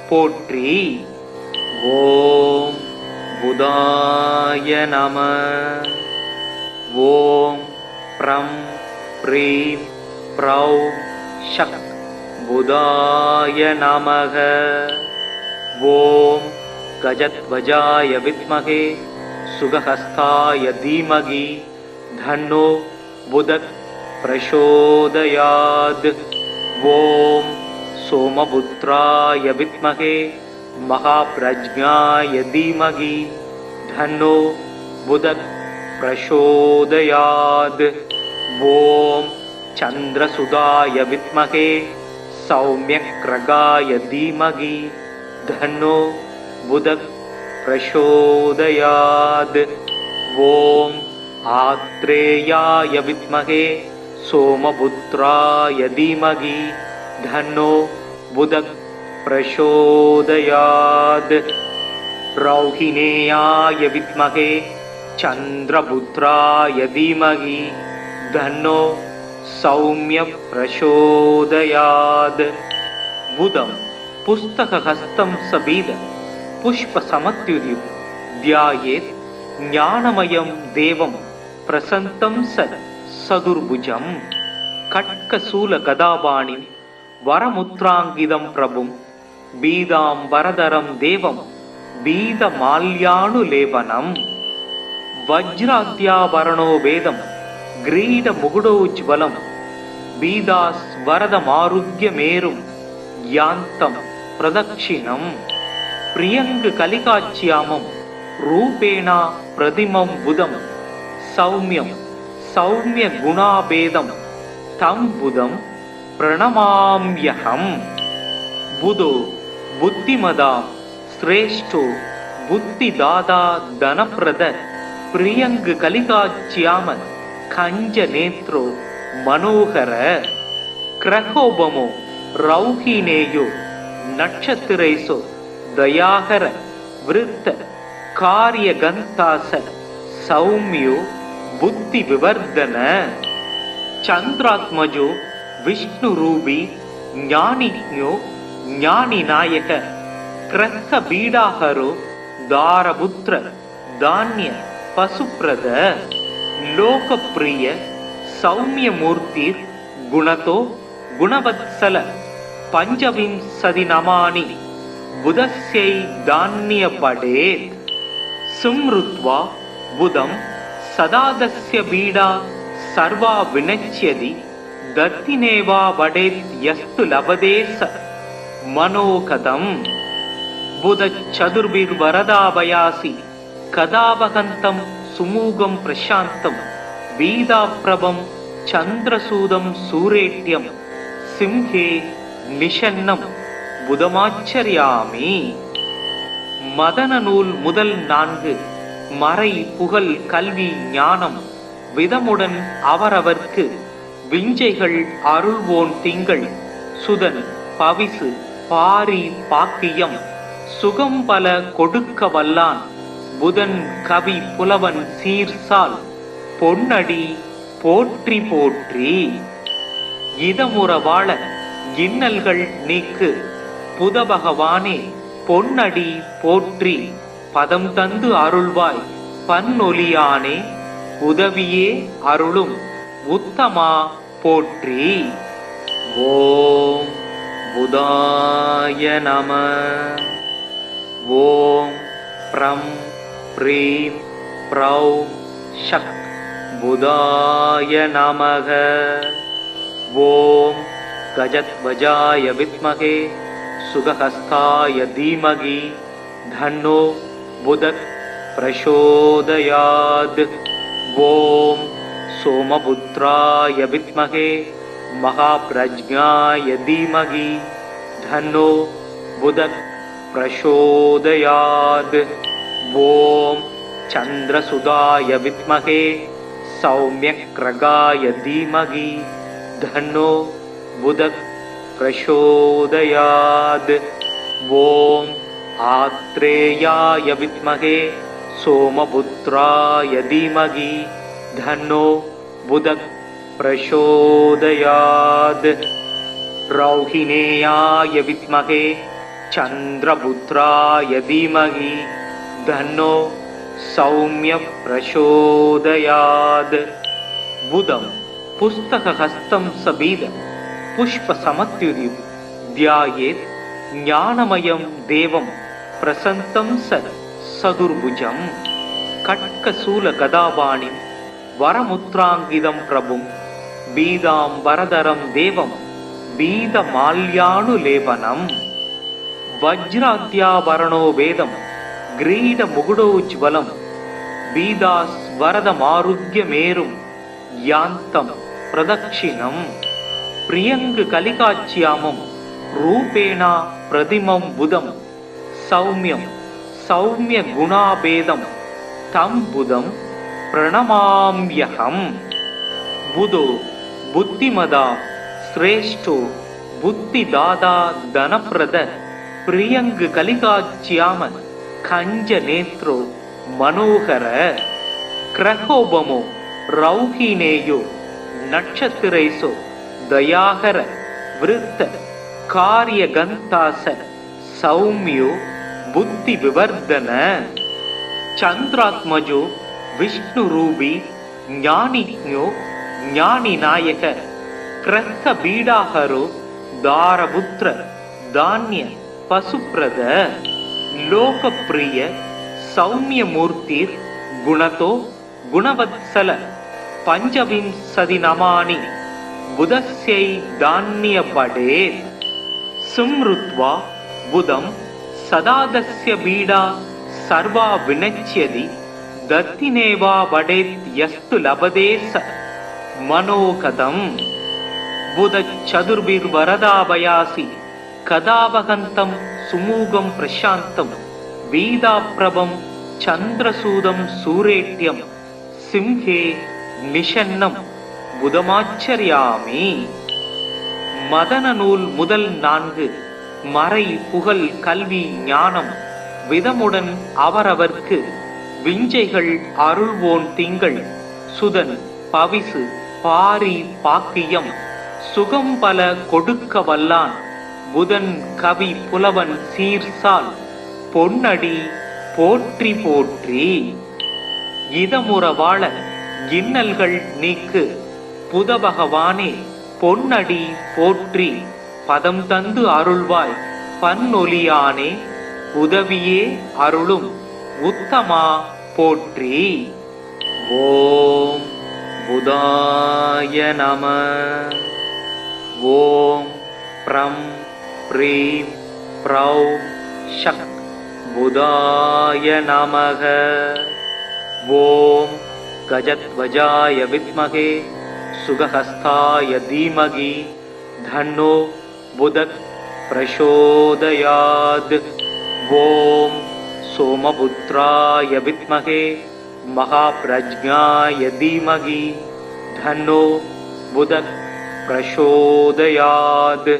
போற்றி. ஓம் புதாய நம. ஓம் ப்ரம் ப்ரீம் ப்ரௌ ஷக் புதாய நமக. ஓம் गजध्वजाय विद्महे सुगहस्ताय धीमहि धन्नो बुधः प्रचोदयात्। ओम सोमपुत्राय विद्महे महाप्रज्ञाय धीमहि धन्नो बुधः प्रचोदयात्। ओम चन्द्रसुधाय विद्महे सौम्यग्रगाय धीमहि धन्नो बुधः प्रचोदयात्। ओम आत्रेयाय विद्महे सोमपुत्राय धीमहि धन्नो बुधः प्रचोदयात्। रौहिणेयाय विद्महे चन्द्रपुत्राय धीमहि धन्नो सौम्यः प्रचोदयात्। बुधं पुस्तकहस्तं सबीद पुष्पसमत्युदिं ध्यायेत् ज्ञानमयं देवं प्रसन्नं सदुर्भुजं। खड्गशूलगदापाणिं वरमुद्राङ्कितं प्रभुं बीदाम्बरधरं देवं बीदमाल्यानुलेपनं। वज्राद्याभरणो वेदं ग्रीडमुकुटोज्ज्वलं बीदास्वरदमारुह्यमेरुं यान्तं प्रदक्षिणं। प्रियङ्गकलिकाच्यामं रूपेण प्रतिमं बुधं सौम्यं सौम्यगुणाभेदं तं बुधं प्रणमाम्यहम् बुधो बुद्धिमदा श्रेष्ठो बुद्धिदाता धनप्रद प्रियंग कलिकाच्याम कंज नेत्रो मनोहर क्रहोबमो रौहिनेयो नक्षत्रेसो दयाकर वृत्त कार्यगंतास सौम्यो बुद्धि विवर्धन चंद्रात्मजो विष्णु रूपी ज्ञानिज्ञो ज्ञानी नायक क्रह बीडाहरो दारपुत्र धान्य पशुप्रद लोकप्रिय सौम्य मूर्ति गुणतो गुणवत्सल पंचविंशति नमानि बुधस्यै धान्य पडेत् सुमृत्वा बुधं सदादस्य बीडा सर्वा विनश्यति दत्तिनेवा वडेत् यस्तु लभते स मनोकथं बुध चतुर्भिर्वरदाभयासि कदावहन्तं सुमूगं प्रशान्तं बीदाप्रभं चन्द्रसूदं सूरेट्यं सिंहे निषन्नं புதமாச்சரியாமி. மதன நூல் முதல் 4 மறை புகழ் கல்வி ஞானம் விதமுடன் அவரவர்க்கு விஞ்சைகள் அருள்வோன் திங்கள் சுதன் பவிசு பாரி பாக்கியம் சுகம் பல கொடுக்க வல்லான் புதன் கவி புலவன் சீர்சால் பொன்னடி போற்றி போற்றி. இதமுற வாழ இன்னல்கள் நீக்கு புத பகவானே பொன்னடி போற்றி பதம் தந்து அருள்வாய் பன்னொலியானே உதவியே அருளும் உத்தமா போற்றி. ஓம் புதாய நம. ஓம் ப்ரம் ப்ரீம் ப்ரௌம் ஷக் புதாய நமக. ஓம் गजध्वजाय विद्महे सुगहस्ताय धीमहि धन्नो बुधः प्रचोदयात्. ओम सोमपुत्राय विद्महे महाप्रज्ञाय धीमहि धन्नो बुधः प्रचोदयात्. ओम चंद्रसुधाय विद्महे सौम्यग्रगाय धीमहि धन्नो बुधः प्रचोदयात्. ओम आत्रेयाय विद्महे सोमपुत्राय धीमहि धन्नो बुधः प्रचोदयात्. रौहिणेयाय विद्महे चंद्रपुत्राय धीमहि धन्नो सौम्य प्रचोदयात्. बुधं पुस्तकहस्तं सबीद पुष्प समत्युदि ध्यायेत् ज्ञानमयं देवं प्रसन्तं सदुर्भुजं कट्कशूल गदापाणिं वरमुद्राङ्गितं प्रभुं बीदाम्बरधरं देवं बीदमाल्यानुलेपनं वज्राद्याभरणो वेदं ग्रीडमुकुटोज्ज्वलं बीदास्वरदमारुह्यमेरुं यान्तं प्रदक्षिणम् प्रियंग कलिकाच्यामं रूपेण प्रतिमं बुधं सौम्यं सौम्य गुणाभेदं तं बुधं प्रणमाम्यहम्. बुधो बुद्धिमदा श्रेष्ठो बुद्धिदाता धनप्रद प्रियंग कलिकाच्याम कंज नेत्रो मनोहर क्रहोबमो रौहिनेयो नक्षत्रेसो दयाकर वृत्त कार्यगंतास सौम्यो बुद्धि विवर्धन चंद्रात्मजो विष्णु रूपी ज्ञानिज्ञो ज्ञानी नायक क्रह बीडाहरो दारपुत्र धान्य पशुप्रद लोकप्रिय सौम्य मूर्ति गुणतो गुणवत्सल पंचविंशति नमानि बुधस्यै धान्य पडेत्. सुमृत्वा बुधं सदादस्य बीडा सर्वा विनश्यति दत्तिनेवा वडेत् यस्तु लभते स मनोकथं. புதச் சதுர்பிர்வரதாபயாசி கதாபகந்தம் சுமூகம் பிரசாந்தம் வீதாப்ரபம் சந்திரசூதம் சூரேட்யம் சிம்ஹே நிஷன்னம் புதமாச்சரியாமி. மதன நூல் முதல் 4 மறை புகழ் கல்வி ஞானம் விதமுடன் அவரவர்க்கு விஞ்சைகள் அருள்வோன் திங்கள் சுதன் பவிசு பாரி பாக்கியம் சுகம் பல கொடுக்க வல்லான் புதன் கவி புலவன் சீர்சால் பொன்னடி போற்றி போற்றி. இதமுற வாழ இன்னல்கள் நீக்கு புதபகவானே பொன்னடி போற்றி பதம் தந்து அருள்வாய் பன்னொலியானே உதவியே அருளும் உத்தமா போற்றி. ஓம் புதாய நம. ஓம் ப்ரம் ப்ரீம் ப்ரௌ ஷக் புதாய நமக. ஓம் கஜத்வஜாய வித்மகே சுகஹஸ்தாய தீமகி தன்னோ புதக் பிரசோதயாத். ஓம் சோமபுத்ராய வித்மகே மகாப்ரஜ்ஞாய தீமகி தன்னோ புதக் பிரசோதயாத்.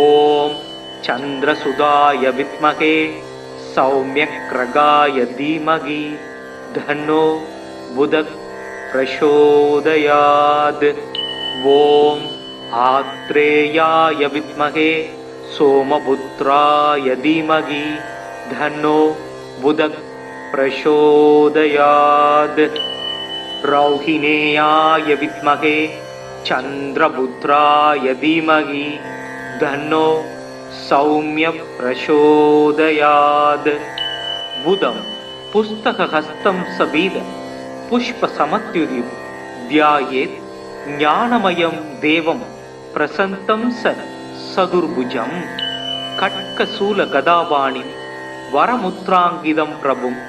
ஓம் சந்திரசுதாய வித்மகே சௌம்யக்ரகாய தீமகி தன்னோ புதக் பிரசோதயாத். ஓம் ஆத்ரேயாய வித்மகே சோமபுத்ராய தீமகி தன்னோ புதக் பிரசோதயாத். ரௌஹிணேயாய வித்மகே சந்திரபுத்ராய தீமகி தன்னோ சௌம்ய பிரசோதயாத். புதம் புஸ்தகஹஸ்தம் சபீத புஷ்ப சமத்யுதி தியாயேத் ஞானமயம் தேவம் பிரசந்தம் சதுர்புஜம். கட்கசூல கதாபாணி வரமுத்ராங்கிதம் பிரபும்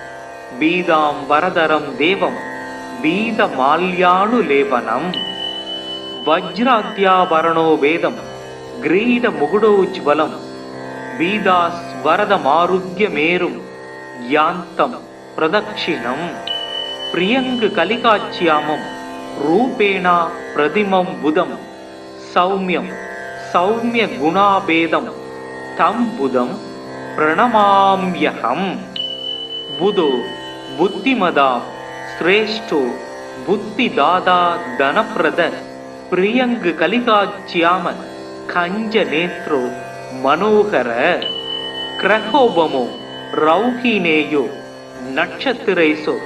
பீதாம் வரதரம் தேவம் பீத மால்யானுலேபனம். வஜ்ராத்யாபரணோ வேதம் கிரீட முகுடோஜ்வலம் பீதாஸ் வரதமாருக்ய மேரும் யாந்தம் பிரதக்ஷிணம். பிரியங்கு கலிகாட்சியாமம் ரூபேணா பிரதிமம் புதம் சௌமியம் சௌமிய குணாபேதம் தம் புதம் பிரணமாம்யகம். புதோ புத்திமதா ஸ்ரேஷ்டோ புத்திதாதா தனப்பிரத பிரியங்கு கலிகாட்சியாம கஞ்ச நேத்ரோ மனோகர. கிரகோபமோ ரௌஹினேயோ நட்சத்திரேசோ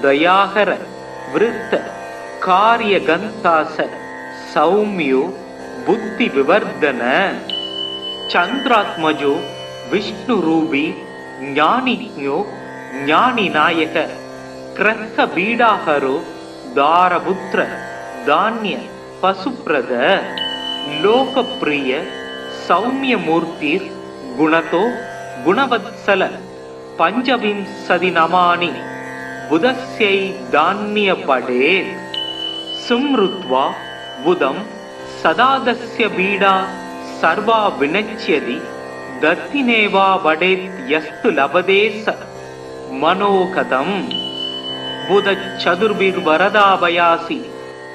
தயாகர விருத்த காரியகந்தாச சௌமியோ புத்தி விவர்தன. சந்திராத்மஜோ விஷ்ணு ரூபி ஞானிஞோ ஞானி நாயக கிரக பீடாஹரோ தாரபுத்திர தானிய பசுப்ரத. லோகப்பிரிய சௌமிய மூர்த்திர் குணதோ குணவத்சல பஞ்சவிம்சதி நமானி புதஸ்யை தானிய படே. சும்ருத்வா புதம் சதாதஸ்ய பீடா சர்வா வினச்யதி தத்தினேவா வடேத் யஸ்து லபதேச மனோகதம். புதச் சதுர்பிர்வரதாபயாசி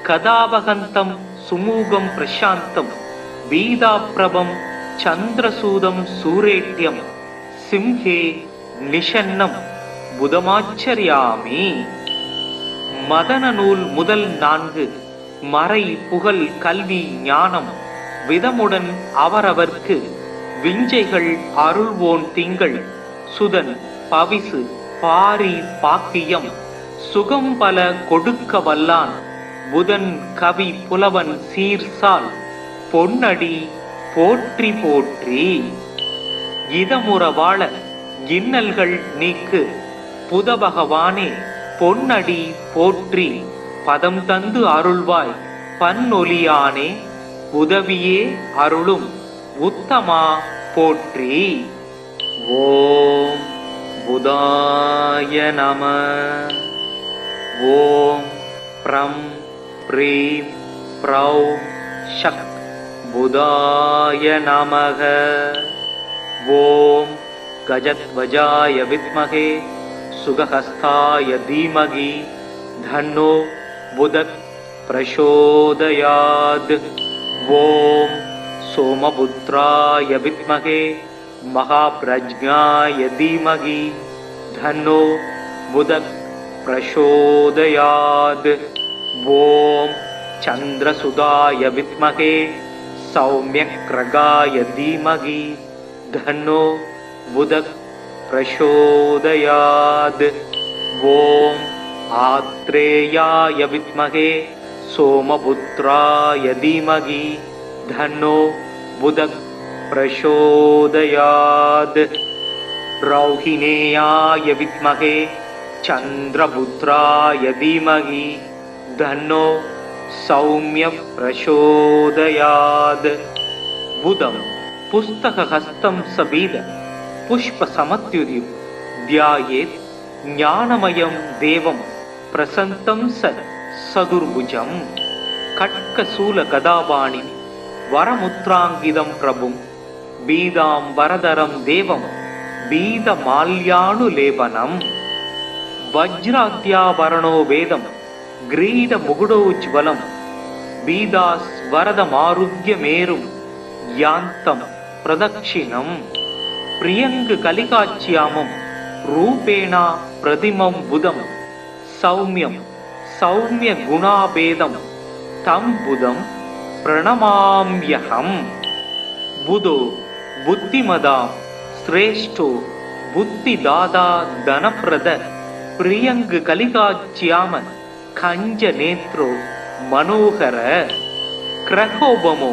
கதாபகந்தம் சுமூகம் பிரசாந்தம் வீதாப்ரபம் சந்திரசூதம் சூரேட்யம் சிம்ஹே நிஷன்னம் புதமாச்சரியாமி. மதன நூல் முதல் 4 மறை புகழ் கல்வி ஞானம் விதமுடன் அவரவர்க்கு விஞ்சைகள் அருள்வோன் திங்கள் சுதன் பவிசு பாரி பாக்கியம் சுகம் பல கொடுக்க வல்லான் புதன் கவி புலவன் சீர்சால் பொன்னடி போற்றி போற்றி. இதமுற வாழ இன்னல்கள் நீக்கு புதபகவானே பொன்னடி போற்றி பதம் தந்து அருள்வாய் பன்னொலியானே உதவியே அருளும் உத்தமா போற்றி. ஓம் புதாய நம. ஓம் ப்ரம் ப்ரீம் ப்ரௌ ஷக் बुधाय नमः। ॐ गजध्वजाय विद्महे सुगहस्ताय धीमहि धन्नो बुधः प्रचोदयात्। ॐ सोमपुत्राय विद्महे महाप्रज्ञाय धीमहि धन्नो बुधः प्रचोदयात्। ॐ चन्द्रसुताय विद्महे सौम्यग्रगाय धीमहि धन्नो बुधः प्रचोदयात्। ॐ आत्रेयाय विद्महे सोमपुत्राय धीमहि धन्नो बुधः प्रचोदयात्। रौहिणेयाय विद्महे चन्द्रपुत्राय धीमहि धन्नो सौम्य प्रचोदयात्। बुधं पुस्तकहस्तं सबीद पुष्पसमत्युदिं ध्यायेत् ज्ञानमयं देवं प्रसन्तं सदुर्भुजं। खड्गशूलगदापाणिं वरमुद्राङ्गितं प्रभुं बीदां वरदरं देवं बीदमाल्यानुलेपनम्। वज्राद्याभरणो वेदं ग्रीडमुकुटोज्ज्वलं बीदास्वरदमारुह्यमेरुं यान्तं प्रदक्षिणम्। प्रियङ्गकलिकाच्यामं रूपेण प्रतिमं बुधं सौम्यं सौम्यगुणाभेदं तं बुधं प्रणमाम्यहम्। बुधो बुद्धिमदां श्रेष्ठो बुद्धिदाता धनप्रद प्रियङ्गकलिकाच्याम कञ्जनेत्रो मनोहर। ग्रहोपमो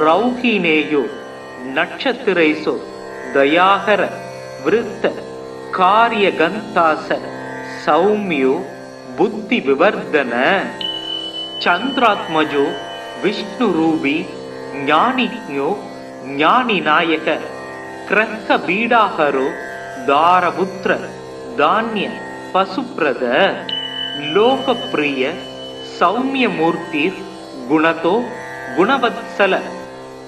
रौहिणेयो नक्षत्रेषु दयाकर वृत्त कार्यगन्तास सौम्यो बुद्धिविवर्धन। चन्द्रात्मजो विष्णुरूपी ज्ञानिज्ञो ज्ञानिनायक ग्रहबीडाहरो दारपुत्र धान्य पशुप्रद। लोकप्रिय सौम्यमूर्ति गुणतो गुणवत्सल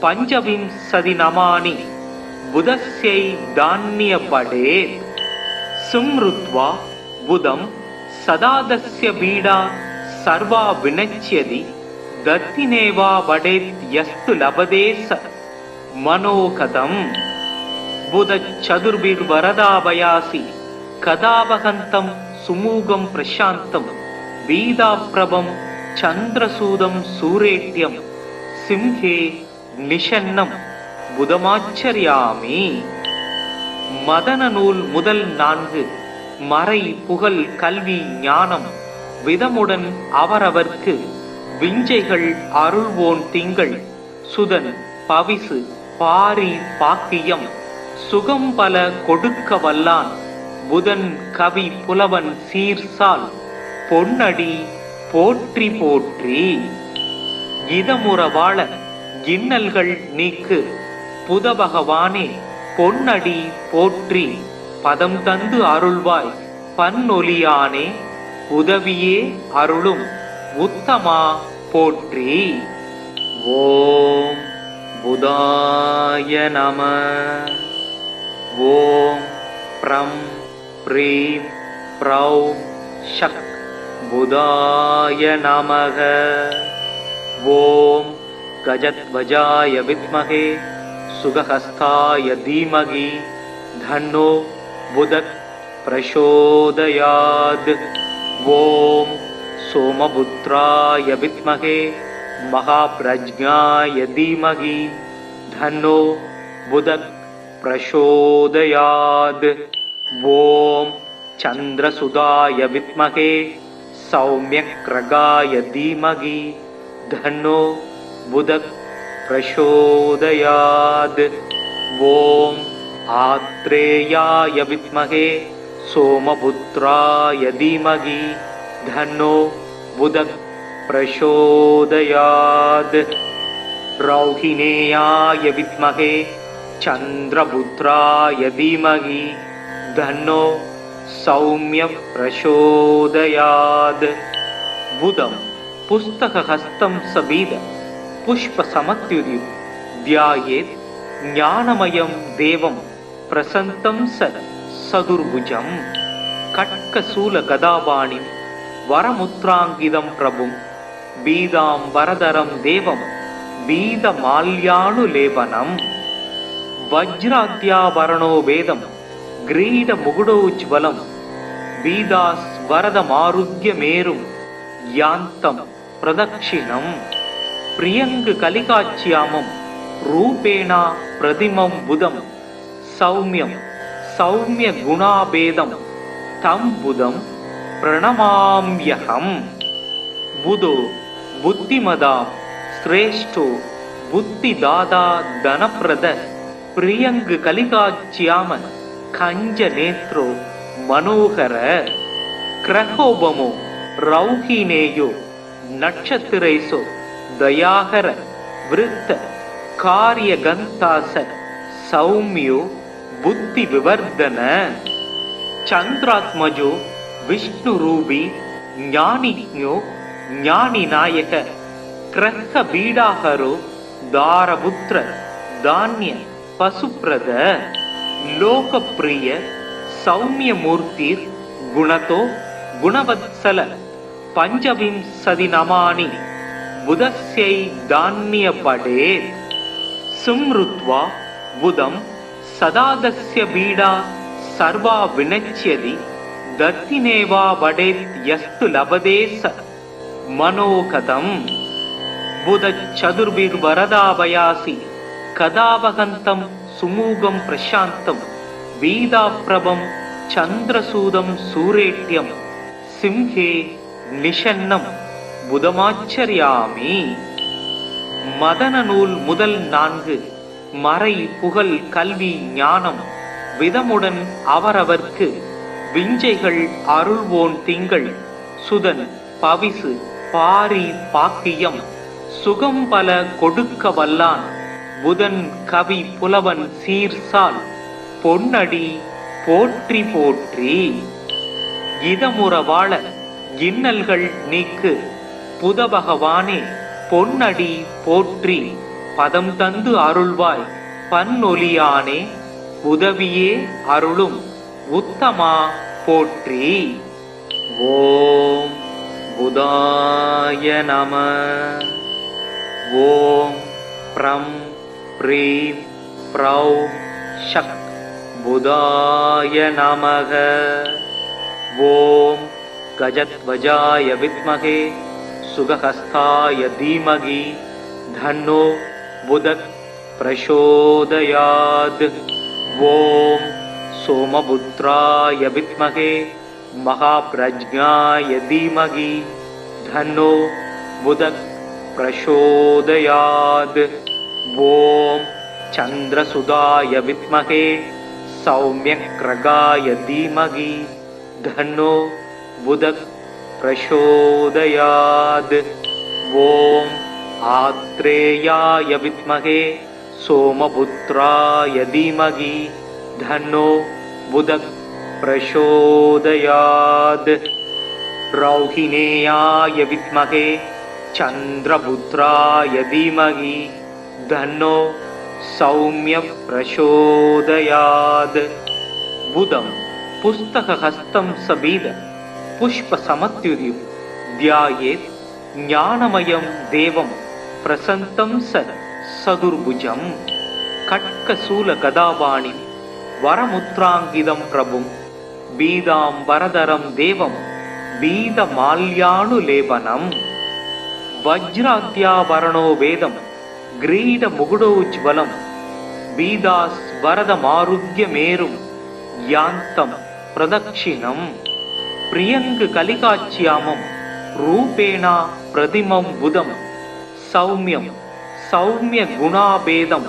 पञ्चविंशतिनमानि बुधस्यै धान्यपडेत्। सुमृत्वा बुधं सदादस्य बीडा सर्वा विनश्यति दत्तिनेवा वडेत् यस्तु लभते स मनोगतम्। बुधचतुर्भिर्वरदाभयासि कदावहन्तं सुमूगं प्रशान्तं बीदाप्रभं चन्द्रसूदं सूरेट्यं सिंहे निषन्नं புதமாச்சரியாமி. மதன நூல் முதல் 4 மறை புகழ் கல்வி ஞானம் விதமுடன் அவரவர்க்கு விஞ்சைகள் அருள்வோன் திங்கள் சுதன் பவிசு பாரி பாக்கியம் சுகம் பல கொடுக்க வல்லான் புதன் கவி புலவன் சீர்சால் பொன்னடி போற்றி போற்றி. இதமுற வாழ இன்னல்கள் நீக்கு புத பகவானே பொன்னடி போற்றி பதம் தந்து அருள்வாய் பன்னொலியானே உதவியே அருளும் உத்தமா போற்றி. ஓம் புதாய நம. ஓம் ப்ரம் ப்ரீம் ப்ரௌம் ஷக் புதாய நமக. ஓம் गजध्वजाय विद्महे सुगहस्ताय धीमहि धन्नो बुधः प्रचोदयात्. ॐ सोमपुत्राय विद्महे महाप्रज्ञाय धीमहि धन्नो बुधः प्रचोदयात्. ॐ चन्द्रसुताय विद्महे सौम्यग्रगाय धीमहि धन्नो बुधः प्रचोदयात्. ॐ आत्रेयाय विद्महे सोमपुत्राय धीमहि धन्नो बुधः प्रचोदयात्. रौहिणेयाय विद्महे चन्द्रपुत्राय धीमहि धन्नो सौम्य प्रचोदयात्. बुधं पुस्तकहस्तं सबीद पुष्पसमत्युदिं ध्यायेत् ज्ञानमयं देवं प्रसन्तं सदुर्भुजं खड्गशूलगदापाणिं वरमुद्राङ्कितं प्रभुं बीदाम्बरधरं देवं बीदमाल्यानुलेपनं वज्राद्याभरणो वेदं ग्रीडमुकुटोज्ज्वलं बीदास्वरदमारुह्यमेरुं यान्तं प्रदक्षिणं प्रियङ्गकलिकाच्यामं रूपेण प्रतिमं बुधं सौम्यं सौम्यगुणाभेदं तं बुधं प्रणमाम्यहम् बुधो बुद्धिमदां श्रेष्ठो बुद्धिदाता धनप्रद प्रियङ्गकलिकाच्याम कञ्जनेत्रो मनोहर क्रहोपमो रौहिणेयो नक्षत्रेषु दयाहर वृत्त कार्यगन्तास सौम्यो बुद्धिविवर्धन चन्द्रात्मजो विष्णुरूपी ज्ञानिज्ञो ज्ञानिनायक ग्रहबीडाहरो दारपुत्र धान्य पशुप्रद लोकप्रिय सौम्यमूर्तिर् गुणतो गुणवत्सल पञ्चविंशतिनमानि बुधस्यै धान्यपडेत् सुमृत्वा बुधं सदादस्य पीडा सर्वा विनश्यति दत्तिनेवा वडेत् यस्तु लभते स मनोगतम् बुधचतुर्भिर्वरदाभयासि कदावहन्तं सुमूगं प्रशान्तं वीदाप्रभं चन्द्रसूदं सूरेट्यं सिंहे निषन्नं புதமாச்சரியாமி. மதன நூல் முதல் 4 மறை புகழ் கல்வி ஞானம் விதமுடன் அவரவர்க்கு விஞ்சைகள் அருள்வோன் திங்கள் சுதன் பவிசு பாரி பாக்கியம் சுகம் பல கொடுக்க வல்லான் புதன் கவி புலவன் சீர்சால் பொன்னடி போற்றி போற்றி. இதமுற வாழ இன்னல்கள் நீக்கு புதபகவானே பொன்னடி போற்றி பதம் தந்து அருள்வாய் பன்னொலியானே உதவியே அருளும் உத்தமா போற்றி. ஓம் புதாய நம. ஓம் ப்ரம் ப்ரீம் ப்ரௌ ஷக் புதாய நமக. ஓம் கஜத்வஜாய வித்மகே சுகஹஸ்தாய தீமகி தன்னோ புதக் பிரசோதயாத். ஓம் சோமபுத்ராய வித்மகே மகாப்ரஜ்ஞாய தீமகி தன்னோ புதக் பிரசோதயாத். ஓம் சந்திரசுதாய வித்மகே சௌம்யக்ரகாய தீமகி தன்னோ புதக் பிரசோதயாத். ஓம் ஆத்ரேயாய வித்மகே சோமபுத்ராய தீமகி தன்னோ புதக் பிரசோதயாத். ரௌஹிணேயாய வித்மகே சந்திரபுத்ராய தீமகி தன்னோ சௌம்ய பிரசோதயாத். புதம் புஸ்தகஹஸ்தம் சபீத புஷ்பசமத்யுதிம் த்யாயேத் ஞானமயம் தேவம் பிரசன்னம் சதுர்புஜம் கட்கசூலகதாபாணிம் வரமுத்ராங்கிதம் பிரபும் பீதாம்பரதரம் தேவம் பீதமால்யானுலேபனம் வஜ்ராத்யாபரணோ வேதம் கிரீடமுகுடோஜ்வலம் பீதாஸ்வரதமாருஹ்யமேரும் யாந்தம் பிரதக்ஷிணம் பிரியங்கு கலிகாச்சியாமம் ரூபேணா பிரதிமம் புதம் சௌமியம் சௌமிய குணாபேதம்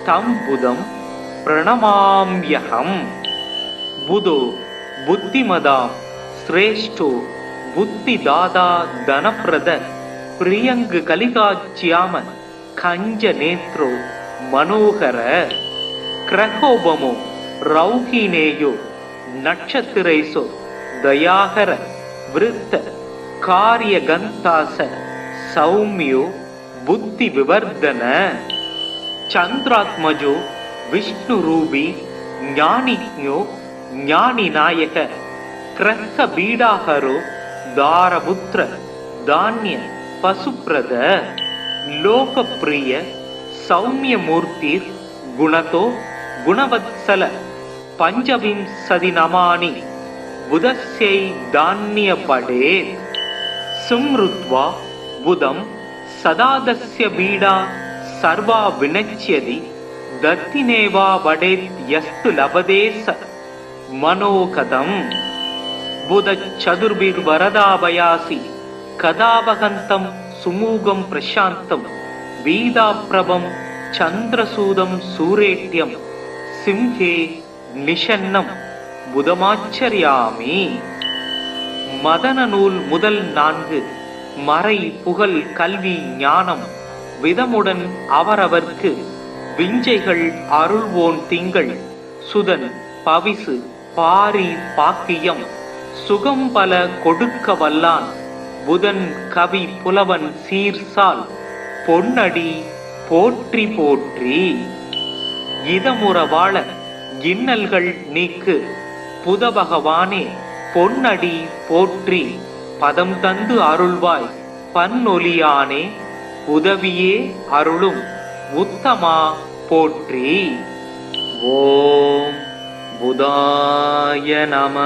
தம் புதம் பிரணமாம்யஹம். புதோ புத்திமதாம் ஸ்ரேஷ்டோ புத்திதாதா தனப்பிரத பிரியங்கு கலிகாச்சியாம கஞ்சநேத்ரோ மனோகர கிரகோபமோ ரௌஹிணேயோ நட்சத்திரேசோ தயாகர விருத்த காரியகந்தாச சௌமியோ புத்தி விவர்தன சந்திராத்மஜோ விஷ்ணு ரூபி ஞானிஜோ ஞானி நாயக கிரக பீடாஹரோ தாரபுத்திர தானிய பசுப்ரத லோகப்பிரிய சௌமிய மூர்த்திர் குணதோ குணவத்சல பஞ்சவிம்சதி நமானி புதஸ்யை தானிய படே சும்ருத்வா புதம் சதாதஸ்ய பீடா சர்வா வினச்யதி தத்தினேவா வடேத் யஸ்து லபதேச மனோகதம் புதச்சதுர்பிர் வரதாபயாசி கதாபகந்தம் சுமூகம் பிரசாந்தம் வீதாப்ரபம் சந்திரசூதம் சூரேட்யம் சிம்ஹே நிஷன்னம் புதமாச்சரியாமி. மதன நூல் முதல் 4 மறை புகழ் கல்வி ஞானம் விதமுடன் அவரவர்க்கு விஞ்சைகள் அருள்வோன் திங்கள் சுதன் பவிசு பாரி பாக்கியம் சுகம் பல கொடுக்க வல்லான் புதன் கவி புலவன் சீர்சால் பொன்னடி போற்றி போற்றி. இதமுற வாழ இன்னல்கள் நீக்கு புதபகவானே பொன்னடி போற்றி பதம் தந்து அருள்வாய் பன்னொலியானே உதவியே அருளும் உத்தமா போற்றி. ஓம் புதாய நம.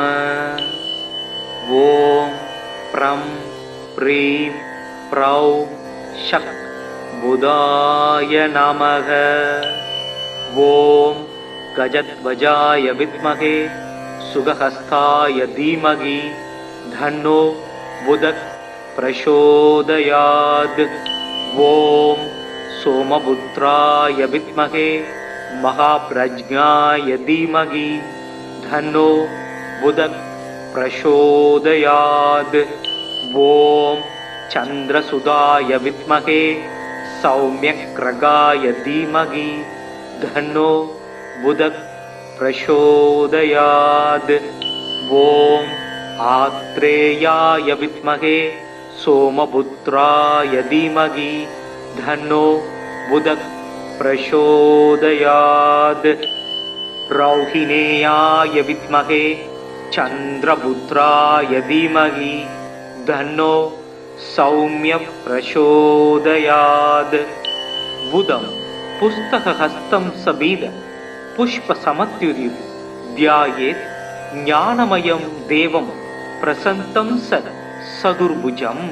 ஓம் ப்ரம் ப்ரீம் ப்ரௌ ஷக் புதாய நமக. ஓம் கஜத்வஜாய வித்மகே சுகஹஸ்தாய தீமகி தன்னோ புதக் பிரசோதயாத். ஓம் சோமபுத்ராய வித்மகே மகாப்ரஜ்ஞாய தீமகி தன்னோ புதக் பிரசோதயாத். ஓம் சந்திரசுதாய வித்மகே சௌமியக்ரகாய தீமகி தன்னோ புதக் பிரசோதயாத். ஓம் ஆத்ரேயாய வித்மகே சோமபுத்ராய தீமகி தன்னோ புதக் பிரசோதயாத். ரௌஹிணேயாய வித்மகே சந்திரபுத்ராய தீமகி தன்னோ சௌமிய பிரசோதயாத். புதம் புஸ்தகஹஸ்தம் சபீத புஷ்ப சமத்யுரிர் தியாயேத் ஞானமயம் தேவம் பிரசந்தம் சதுர்புஜம்.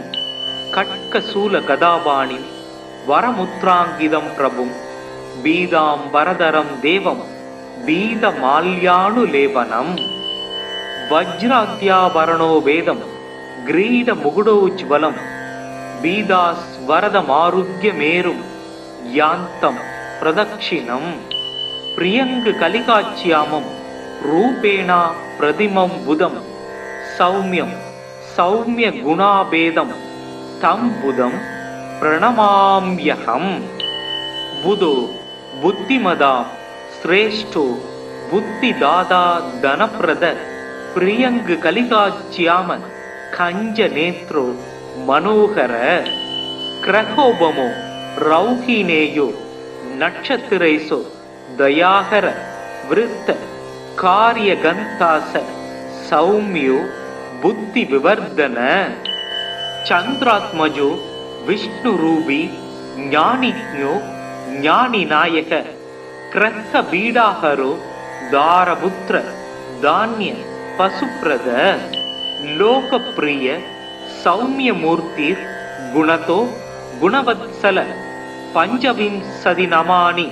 கட்கசூல கதாபாணி வரமுத்ராங்கிதம் பிரபும் பீதாம் வரதரம் தேவம் பீத மால்யானுலேபனம். வஜ்ராத்யாபரணோ வேதம் கிரீட முகுடோஜ்வலம் பீதாஸ் வரதமாருக்ய மேரும் யாந்தம் பிரதக்ஷிணம். பிரியங்கு கலிகாச்சியாமம் ரூபேணா பிரதிமம் புதம் சௌமியம் சௌமிய குணாபேதம் தம் புதம் பிரணமாம்யகம். புதோ புத்திமதாம் ஸ்ரேஷ்டோ புத்திதாதா தனப்பிரத பிரியங்கு கலிகாச்சியாம கஞ்ச நேத்ரோ மனோகர. கிரகோபமோ ரௌஹினேயோ நட்சத்திரைசோ தயாகர விருத்த காரியகந்தாச சௌமியோ புத்தி விவர்தன. சந்திராத்மஜோ விஷ்ணு ரூபி ஞானிஜோ ஞானி நாயக கிரக பீடாஹரோ தாரபுத்திர தானிய பசுப்ரத லோகப்பிரிய சௌமிய மூர்த்திர் குணதோ குணவத்சல பஞ்சவிம்சதி நமானி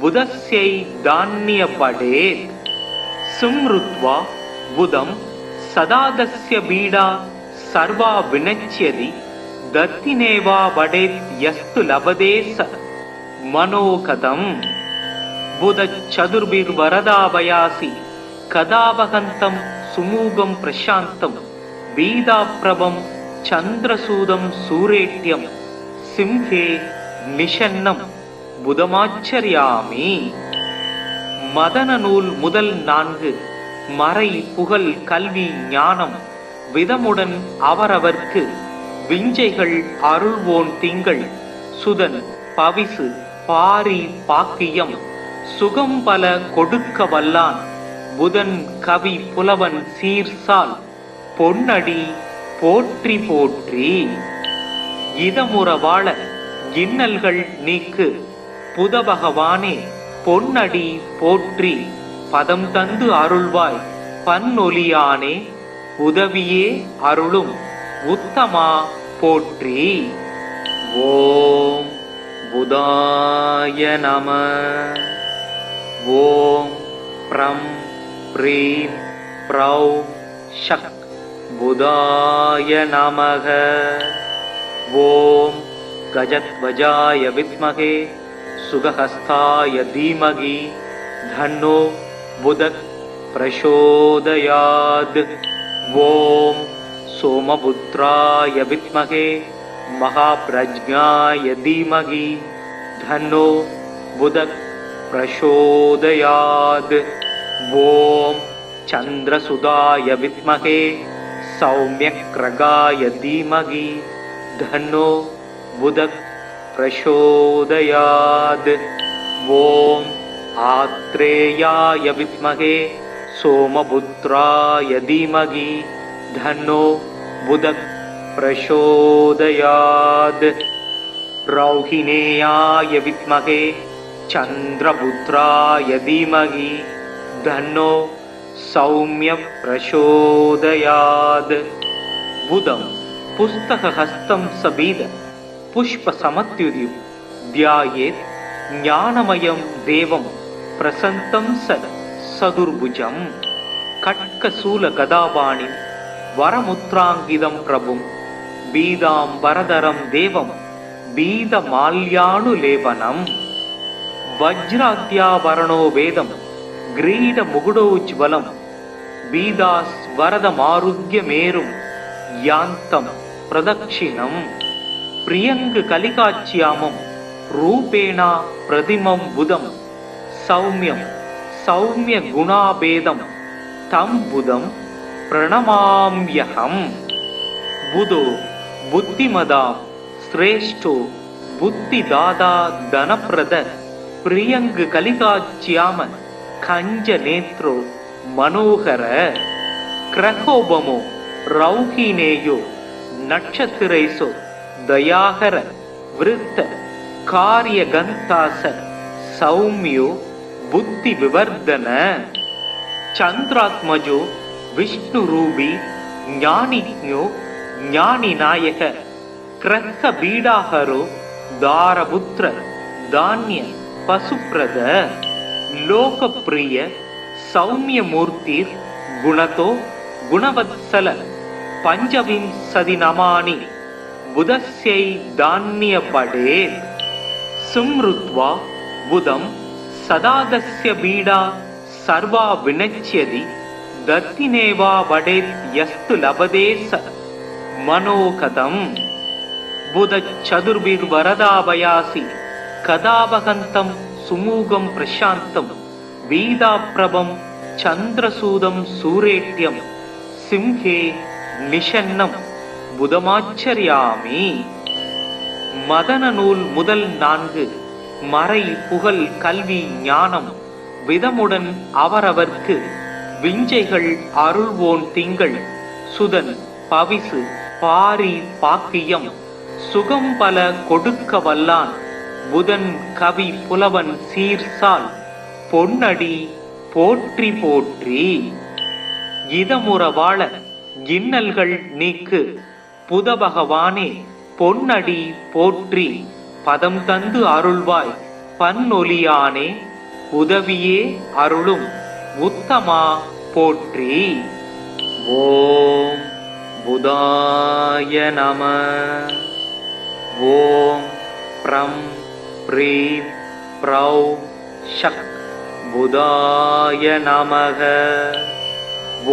புதஸ்யை தானிய படேத். சும்ருத்வா புதம் சதாதஸ்ய பீடா சர்வா வினச்யதி தத்தினேவா வடேத் யஸ்து லபதேச மனோகதம். புதச்சதுர்பிர் வரதாபயாசி கதாபகந்தம் சுமூகம் பிரசாந்தம் வீதாப்ரபம் சந்திரசூதம் சூரேட்யம் சிம்ஹே நிஷன்னம் புதமாச்சரியாமி. மதன நூல் முதல் 4 மறை புகழ் கல்வி ஞானம் விதமுடன் அவரவர்க்கு விஞ்சைகள் அருள்வோன் திங்கள் சுதன் பவிசு பாரி பாக்கியம் சுகம் பல கொடுக்க வல்லான் புதன் கவி புலவன் சீர்சால் பொன்னடி போற்றி போற்றி. இதமுற வாழ இன்னல்கள் நீக்கு புதபகவானே பொன்னடி போற்றி. பதம் தந்து அருள்வாய் பன்னொலியானே உதவியே அருளும் உத்தமா போற்றி. ஓம் புதாய நம. ஓம் ப்ரம் ப்ரீம் ப்ரௌ ஷக் புதாய நமக. ஓம் கஜத்வஜாய வித்மகே சுகஹஸ்தாய தீமகி தன்னோ புதக் பிரசோதயாத். ஓம் சோமபுத்ராய வித்மகே மகாப்ரஜ்ஞாய தீமகி தன்னோ புதக் பிரசோதயாத். ஓம் சந்திரசுதாய வித்மகே சௌம்யக்ரகாய தீமகி தன்னோ புதக் பிரசோதயாத். ஓம் ஆத்ரேயாய வித்மகே சோமபுத்ராய தீமகி தன்னோ புதக் பிரசோதயாத். ரௌஹிணேயாய வித்மகே சந்திரபுத்ராய தீமகி தன்னோ சௌம்ய பிரசோதயாத். புதம் புஸ்தகஹஸ்தம் சபீத புஷ்ப சமத்யுதிம் தியாயேத் ஞானமயம் தேவம் பிரசந்தம் சதுர்புஜம். கட்கசூல கதாபாணி வரமுத்ராங்கிதம் பிரபும் பீதாம் வரதரம் தேவம் பீத மால்யானுலேபனம். வஜ்ராத்யாவரணோ வேதம் கிரீட முகுடோஜ்வலம் பீதாஸ் வரத மாருத்யமேரும் யாந்தம் பிரதக்ஷிணம். பிரியங்கு கலிகாச்சியாமம் ரூபேணா பிரதிமம் புதம் சௌமியம் சௌமிய குணாபேதம் தம் புதம் பிரணமாம்யகம். புதோ புத்திமதாம் ஸ்ரேஷ்டோ புத்திதாதா தனப்பிரத பிரியங்கு கலிகாச்சியாம கஞ்ச நேத்ரோ மனோகர. கிரகோபமோ ரௌஹினேயோ நட்சத்திரைசோ தயாகர விருத்த காரிய கந்தாச சௌமியோ புத்தி விவர்தன. சந்திராத்மஜோ விஷ்ணு ரூபி ஞானிஞோ ஞானி நாயக கிரக பீடாஹரோ தாரபுத்திர தானிய பசுப்ரத. லோகப்பிரிய சௌமிய மூர்த்திர் குணதோ குணவத்சல பஞ்சவிம்சதி நமானி புதஸ்யை தான்ய படேத். சும்ருத்வா புதம் சதாதஸ்ய பீடா சர்வா வினச்யதி தத்தினேவா வடேத் யஸ்து லபதேச மனோகதம். புத சதுர்பிர் வரதாபயாசி கதாபகந்தம் சுமூகம் பிரசாந்தம் வீதாப்ரபம் சந்திரசூதம் சூரேட்யம் சிம்ஹே நிஷன்னம் புதமாச்சரியாமி. மதன நூல் முதல் 4 மறை புகழ் கல்வி ஞானம் விதமுடன் அவரவர்க்கு விஞ்சைகள் அருள்வோன் திங்கள் சுதன் பவிசு பாரி பாக்கியம் சுகம் பல கொடுக்க வல்லான் புதன் கவி புலவன் சீர்சால் பொன்னடி போற்றி போற்றி. இதமுற வாழ இன்னல்கள் நீக்கு புதபகவானே பொன்னடி போற்றி. பதம் தந்து அருள்வாய் பன்னொலியானே உதவியே அருளும் உத்தமா போற்றி. ஓம் புதாய நம. ஓம் ப்ரம் ப்ரீம் ப்ரௌ ஷக் புதாய நமக.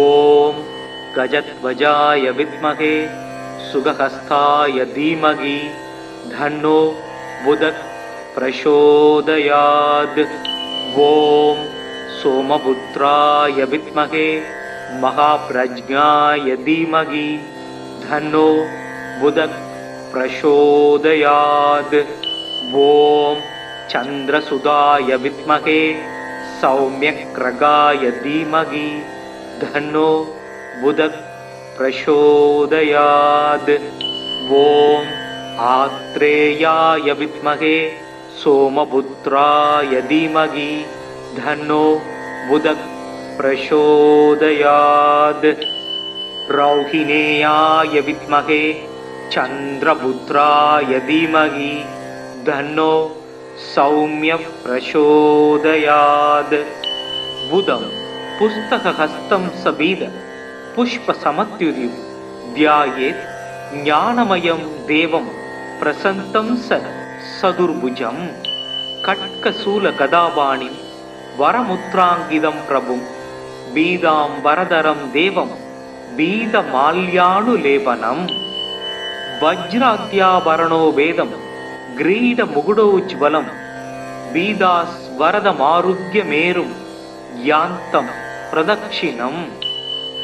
ஓம் கஜத்வஜாய வித்மகே சுகஹஸ்தாய தீமகி தன்னோ புதக் பிரசோதயாத். ஓம் சோமபுத்ராய வித்மகே மகாப்ரஜ்ஞாய தீமகி தன்னோ புதக் பிரசோதயாத். ஓம் चन्द्रसुधाय विद्महे सौम्यग्रगाय धीमहि धन्नो बुधः प्रचोदयात्। ॐ आत्रेयाय विद्महे सोमपुत्राय धीमहि धन्नो बुधः प्रचोदयात्। रौहिणेयाय विद्महे चन्द्रपुत्राय धीमहि धन्नो सौम्यः प्रचोदयात्। बुधं पुस्तकहस्तं सबीद पुष्पसमत्युर्यं ध्यायेत् ज्ञानमयं देवं प्रसन्नं सदुर्भुजं। खड्गशूलगदापाणिं वरमुद्राङ्कितं प्रभुं बीदाम्बरधरं देवं बीदमाल्यानुलेपनं। वज्राद्याभरणो वेदं ग्रीडमुकुटोज्ज्वलं बीदास्वरदमारुह्यमेरुं यान्तं प्रदक्षिणं।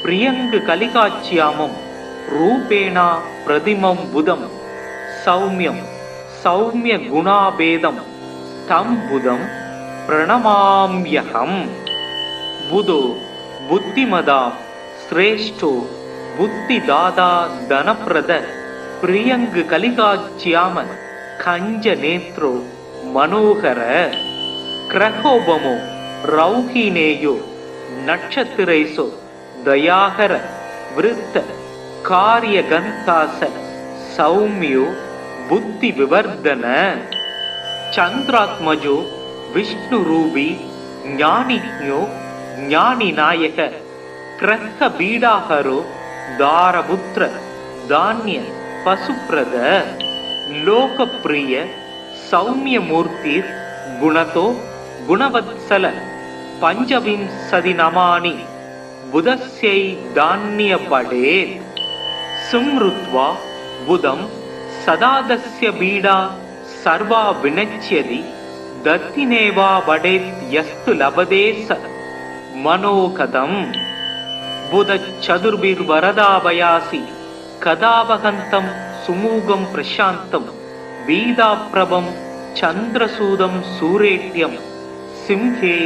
प्रियङ्गकलिकाच्यामं रूपेण प्रतिमं बुधं सौम्यं सौम्यगुणाभेदं तं बुधं प्रणमाम्यहम्। बुधो बुद्धिमदां श्रेष्ठो बुद्धिदाता धनप्रद प्रियङ्गकलिकाच्याम कञ्जनेत्रो मनोहर। क्रहोपमो रौहिणेयो नक्षत्रेषु दयाकर वृत्त कार्यगन्तास सौम्यो बुद्धिविवर्धन। चन्द्रात्मजो विष्णुरूपी ज्ञानिज्ञो ज्ञानिनायक ग्रहबीडाहरो दारपुत्र धान्य पशुप्रद। लोकप्रिय सौम्यमूर्तिर् गुणतो गुणवत्सल पञ्चविंशतिनमानि बुधस्यै धान्यपडेत्। सुमृत्वा बुधं सदादस्य बीडा सर्वा विनश्यति दत्तिनेवा वडेत् यस्तु लभते स मनोगतम्। बुधचतुर्भिर्वरदाभयासि कदावहन्तं सुमूगं प्रशान्तं बीदाप्रभं चन्द्रसूदं सूरेट्यं सिंहे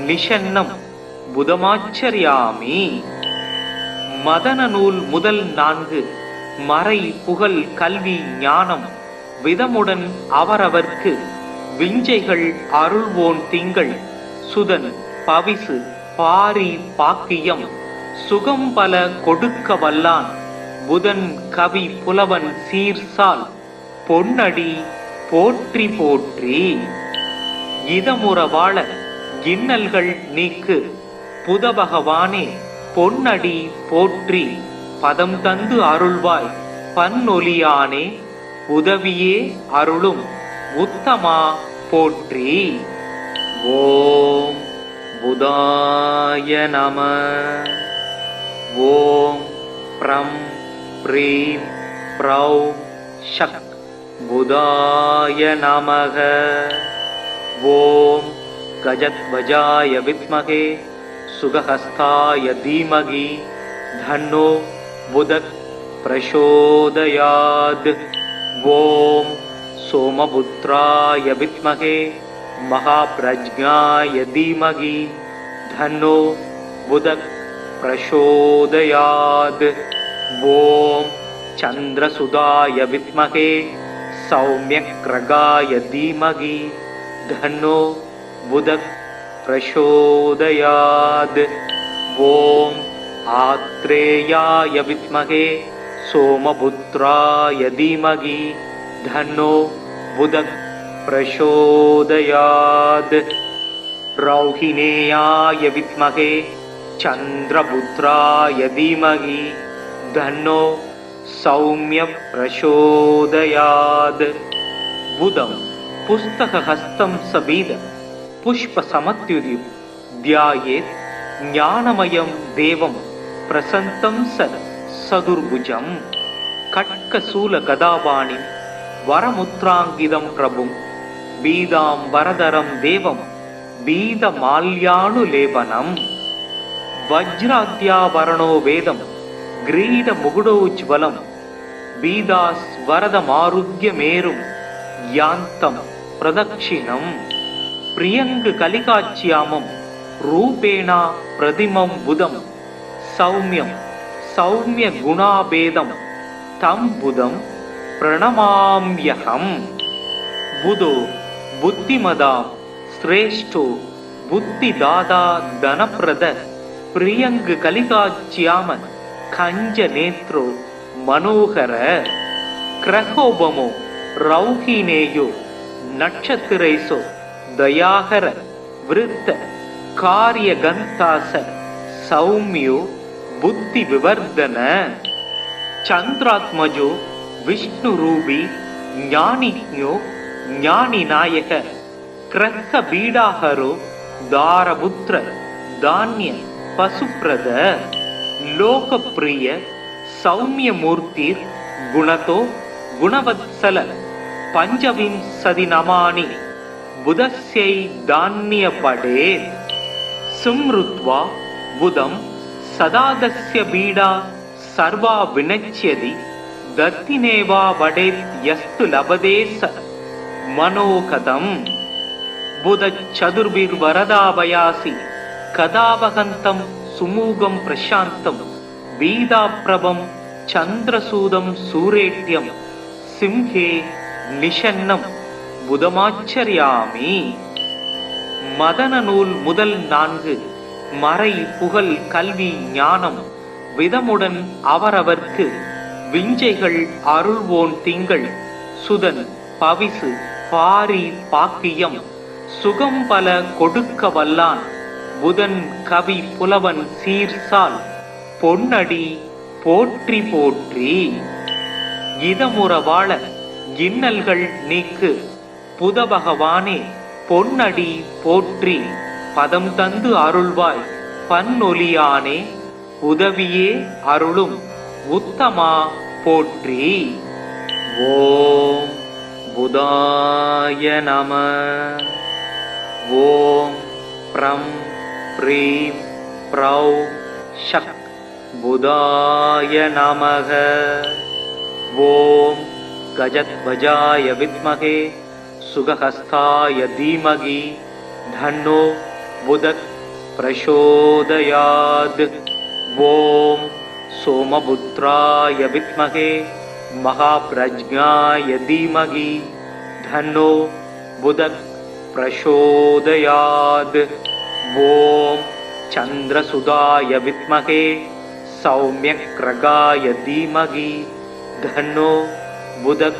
निषन्नं புதமாச்சரியாமி. மதன நூல் முதல் 4 மறை புகழ் கல்வி ஞானம் விதமுடன் அவரவர்க்கு விஞ்சைகள் அருள்வோன் திங்கள் சுதன் பவிசு பாரி பாக்கியம் சுகம் பல கொடுக்க வல்லான் புதன் கவி புலவன் சீர்சால் பொன்னடி போற்றி போற்றி. இதமுற வாழ இன்னல்கள் நீக்கு புத பகவானே பொன்னடி போற்றி பதம் தந்து அருள்வாய் பன்னொலியானே உதவியே அருளும் உத்தமா போற்றி. ஓம் புதாய நம. ஓம் ப்ரம் ப்ரீம் ப்ரௌ ஷக் புதாய நமக. ஓம் गजध्वजाय विद्महे सुगहस्ताय धीमहि धन्नो बुधः प्रचोदयात्। ॐ सोमपुत्राय विद्महे महाप्रज्ञाय धीमहि धन्नो बुधः प्रचोदयात्। ॐ चन्द्रसुधाय विद्महे सौम्यग्रगाय धीमहि धन्नो बुधः प्रचोदयात्। ॐ आत्रेयाय विद्महे सोमपुत्राय धीमहि धन्नो बुधः प्रचोदयात्। रौहिणेयाय विद्महे चन्द्रपुत्राय धीमहि धन्नो सौम्यः प्रचोदयात्। बुधं पुस्तकहस्तं सबीद पुष्पसमत्युर्यं ध्यायेत् ज्ञानमयं देवं प्रसन्नं सदुर्भुजं। खड्गशूलगदापाणिं वरमुद्राङ्कितं प्रभुं बीदाम्बरधरं देवं बीदमाल्यानुलेपनं। वज्राद्याभरणो वेदं ग्रीडमुकुटोज्ज्वलं बीदास्वरदमारुह्यमेरुं यान्तं प्रदक्षिणं प्रियङ्ग कलिकाच्यामं रूपेण प्रतिमं बुधं सौम्यं सौम्य गुणाभेदं तं बुधं प्रणमाम्यहम्। बुधो बुद्धिमदां श्रेष्ठो बुद्धिदाता धनप्रद प्रियङ्ग कलिकाच्याम कंज नेत्रो मनोहर क्रहोपमो रौहिणेयो नक्षत्रेषु दयाकर वृत्त कार्यगन्तास सौम्यो बुद्धिविवर्धन चंद्रात्मजो विष्णुरूपी ज्ञानिज्ञो ज्ञानिनायक क्रह्बीडाहरो दारपुत्र धान्य पशुप्रद लोकप्रिय सौम्यमूर्तिर गुणतो गुणवत्सल पंचविंशतिनमानि बुधस्यै धान्यपडेत् सुमृत्वा बुधं सदादस्य बीडा सर्वा विनश्यति दत्तिनेवा वडेत् यस्तु लभते स मनोकथम्। बुध चतुर्भिर्वरदाभयासि कदावहन्तं सुमुगं प्रशान्तं वीदाप्रभं चन्द्रसूदं सूरेट्यं सिंहे निषन्नं புதமாச்சரியாமி। மதன நூல் முதல் 4 மறை புகழ் கல்வி ஞானம் விதமுடன் அவரவர்க்கு விஞ்சைகள் அருள்வோன் திங்கள் சுதன் பவிசு பாரி பாக்கியம் சுகம் பல கொடுக்க வல்லான் புதன் கவி புலவன் சீர்சால் பொன்னடி போற்றி போற்றி। இதமுற வாழ இன்னல்கள் நீக்கு புத பகவானே பொன்னடி போற்றி பதம் தந்து அருள்வாய் பன்னொலியானே உதவியே அருளும் உத்தமா போற்றி। ஓம் புதாய நம। ஓம் ப்ரம் ப்ரீம் ப்ரௌ ஷக் புதாய நமக। ஓம் गजध्वजाय विद्महे सुगहस्ताय धीमहि धन्नो बुधः प्रचोदयात्। ओम सोमपुत्राय विद्महे महाप्रज्ञाय धीमहि धन्नो बुधः प्रचोदयात्। ओम चंद्रसुताय विद्महे सौम्यग्रगाय धीमहि धन्नो बुधः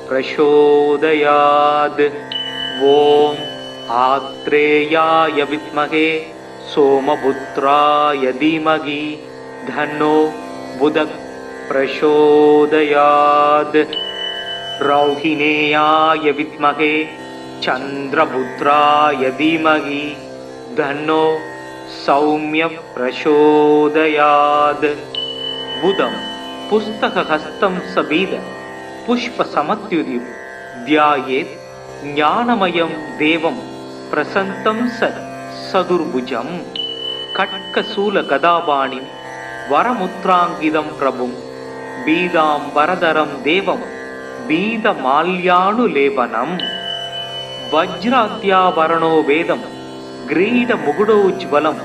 प्रचोदयात्। ओम आत्रेयाय विद्महे सोमपुत्राय धीमहि धन्नो बुधः प्रचोदयात्। रौहिणेयाय विद्महे चंद्रपुत्राय धीमहि धन्नो सौम्य प्रचोदयात्। बुधं पुस्तकहस्तं सबीद पुष्पसमत्युदिं ध्यायेत् ज्ञानमयं देवं प्रसन्तं सदुर्भुजं खड्गशूलगदापाणिं वरमुद्राङ्कितं प्रभुं बीदाम्बरधरं देवं बीदमाल्यानुलेपनं वज्राद्याभरणो वेदं ग्रीडमुकुटोज्ज्वलं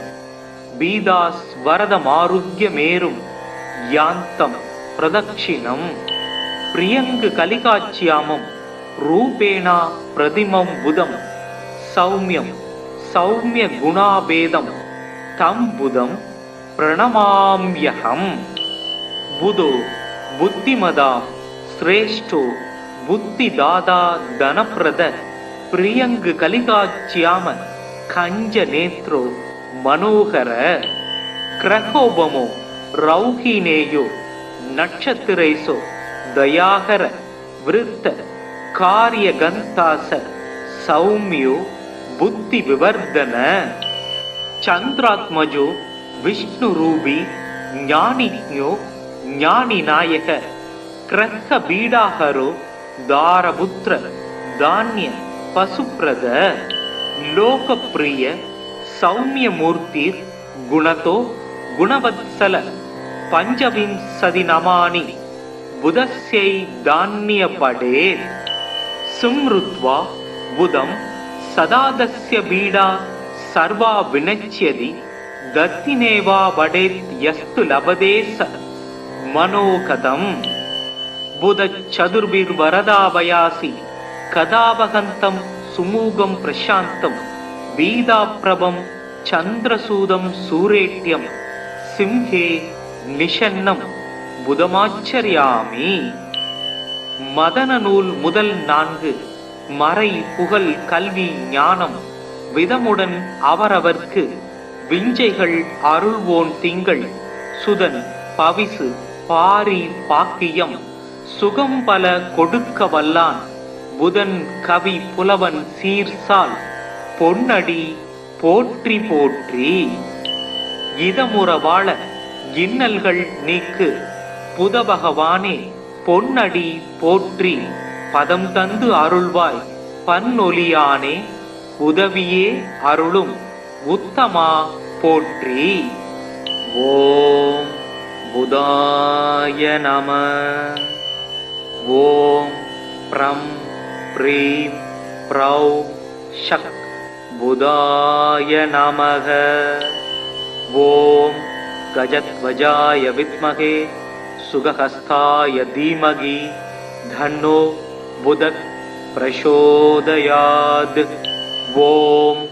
बीदास्वरदमारुह्यमेरुं यान्तं प्रदक्षिणम् प्रियङ्ग कलिकाच्यामं रूपेण प्रतिमं बुधं सौम्यं सौम्य गुणाभेदं तं बुधं प्रणमाम्यहम्। बुधो बुद्धिमदां श्रेष्ठो बुद्धिदाता धनप्रद प्रियङ्ग कलिकाच्याम कंज नेत्रो मनोहर क्रहोपमो रौहिणेयो नक्षत्रेषु दयाकर वृत्त कार्यगन्तास सौम्यो बुद्धिविवर्धन चंद्रात्मजो विष्णुरूपी ज्ञानिज्ञो ज्ञानिनायक क्रह्बीडाहरो दारपुत्र धान्य पशुप्रद लोकप्रिय सौम्यमूर्तिर गुणतो गुणवत्सल पंचविंशतिनमानि बुधस्यै धान्यपडेत्। सुमृत्वा புதம் சதாதஸ்ய பீடா சர்வா வினச்யதி தத்தினேவா வடேத் யஸ்து லபதே ச மனோகதம். புத சதுர்பிர் வரதாபயாசி கதாபகந்தம் சுமூகம் பிரசாந்தம் வீதாப்ரபம் சந்திரசூதம் சூரேட்யம் சிம்ஹே நிஷன்னம் புதமாச்சரியாமி. மதன நூல் முதல் 4 மறை புகழ் கல்வி ஞானம் விதமுடன் அவரவர்க்கு விஞ்சைகள் அருள்வோன் திங்கள் சுதன் பவிசு பாரி பாக்கியம் சுகம் பல கொடுக்க வல்லான் புதன் கவி புலவன் சீர்சால் பொன்னடி போற்றி போற்றி. இதமுற வாழ இன்னல்கள் நீக்கு புத பகவானே பொன்னடி போற்றி பதம் தந்து அருள்வாய் பன்னொலியானே உதவியே அருளும் உத்தமா போற்றி. ஓம் புதாய நம. ஓம் ப்ரம் ப்ரீம் ப்ரௌ ஷக் புதாய நமக. ஓம் கஜத்வஜாய வித்மகே சுகஹஸ்தாய தீமகி தன்னோ புதக் பிரசோதயாத். ஓம்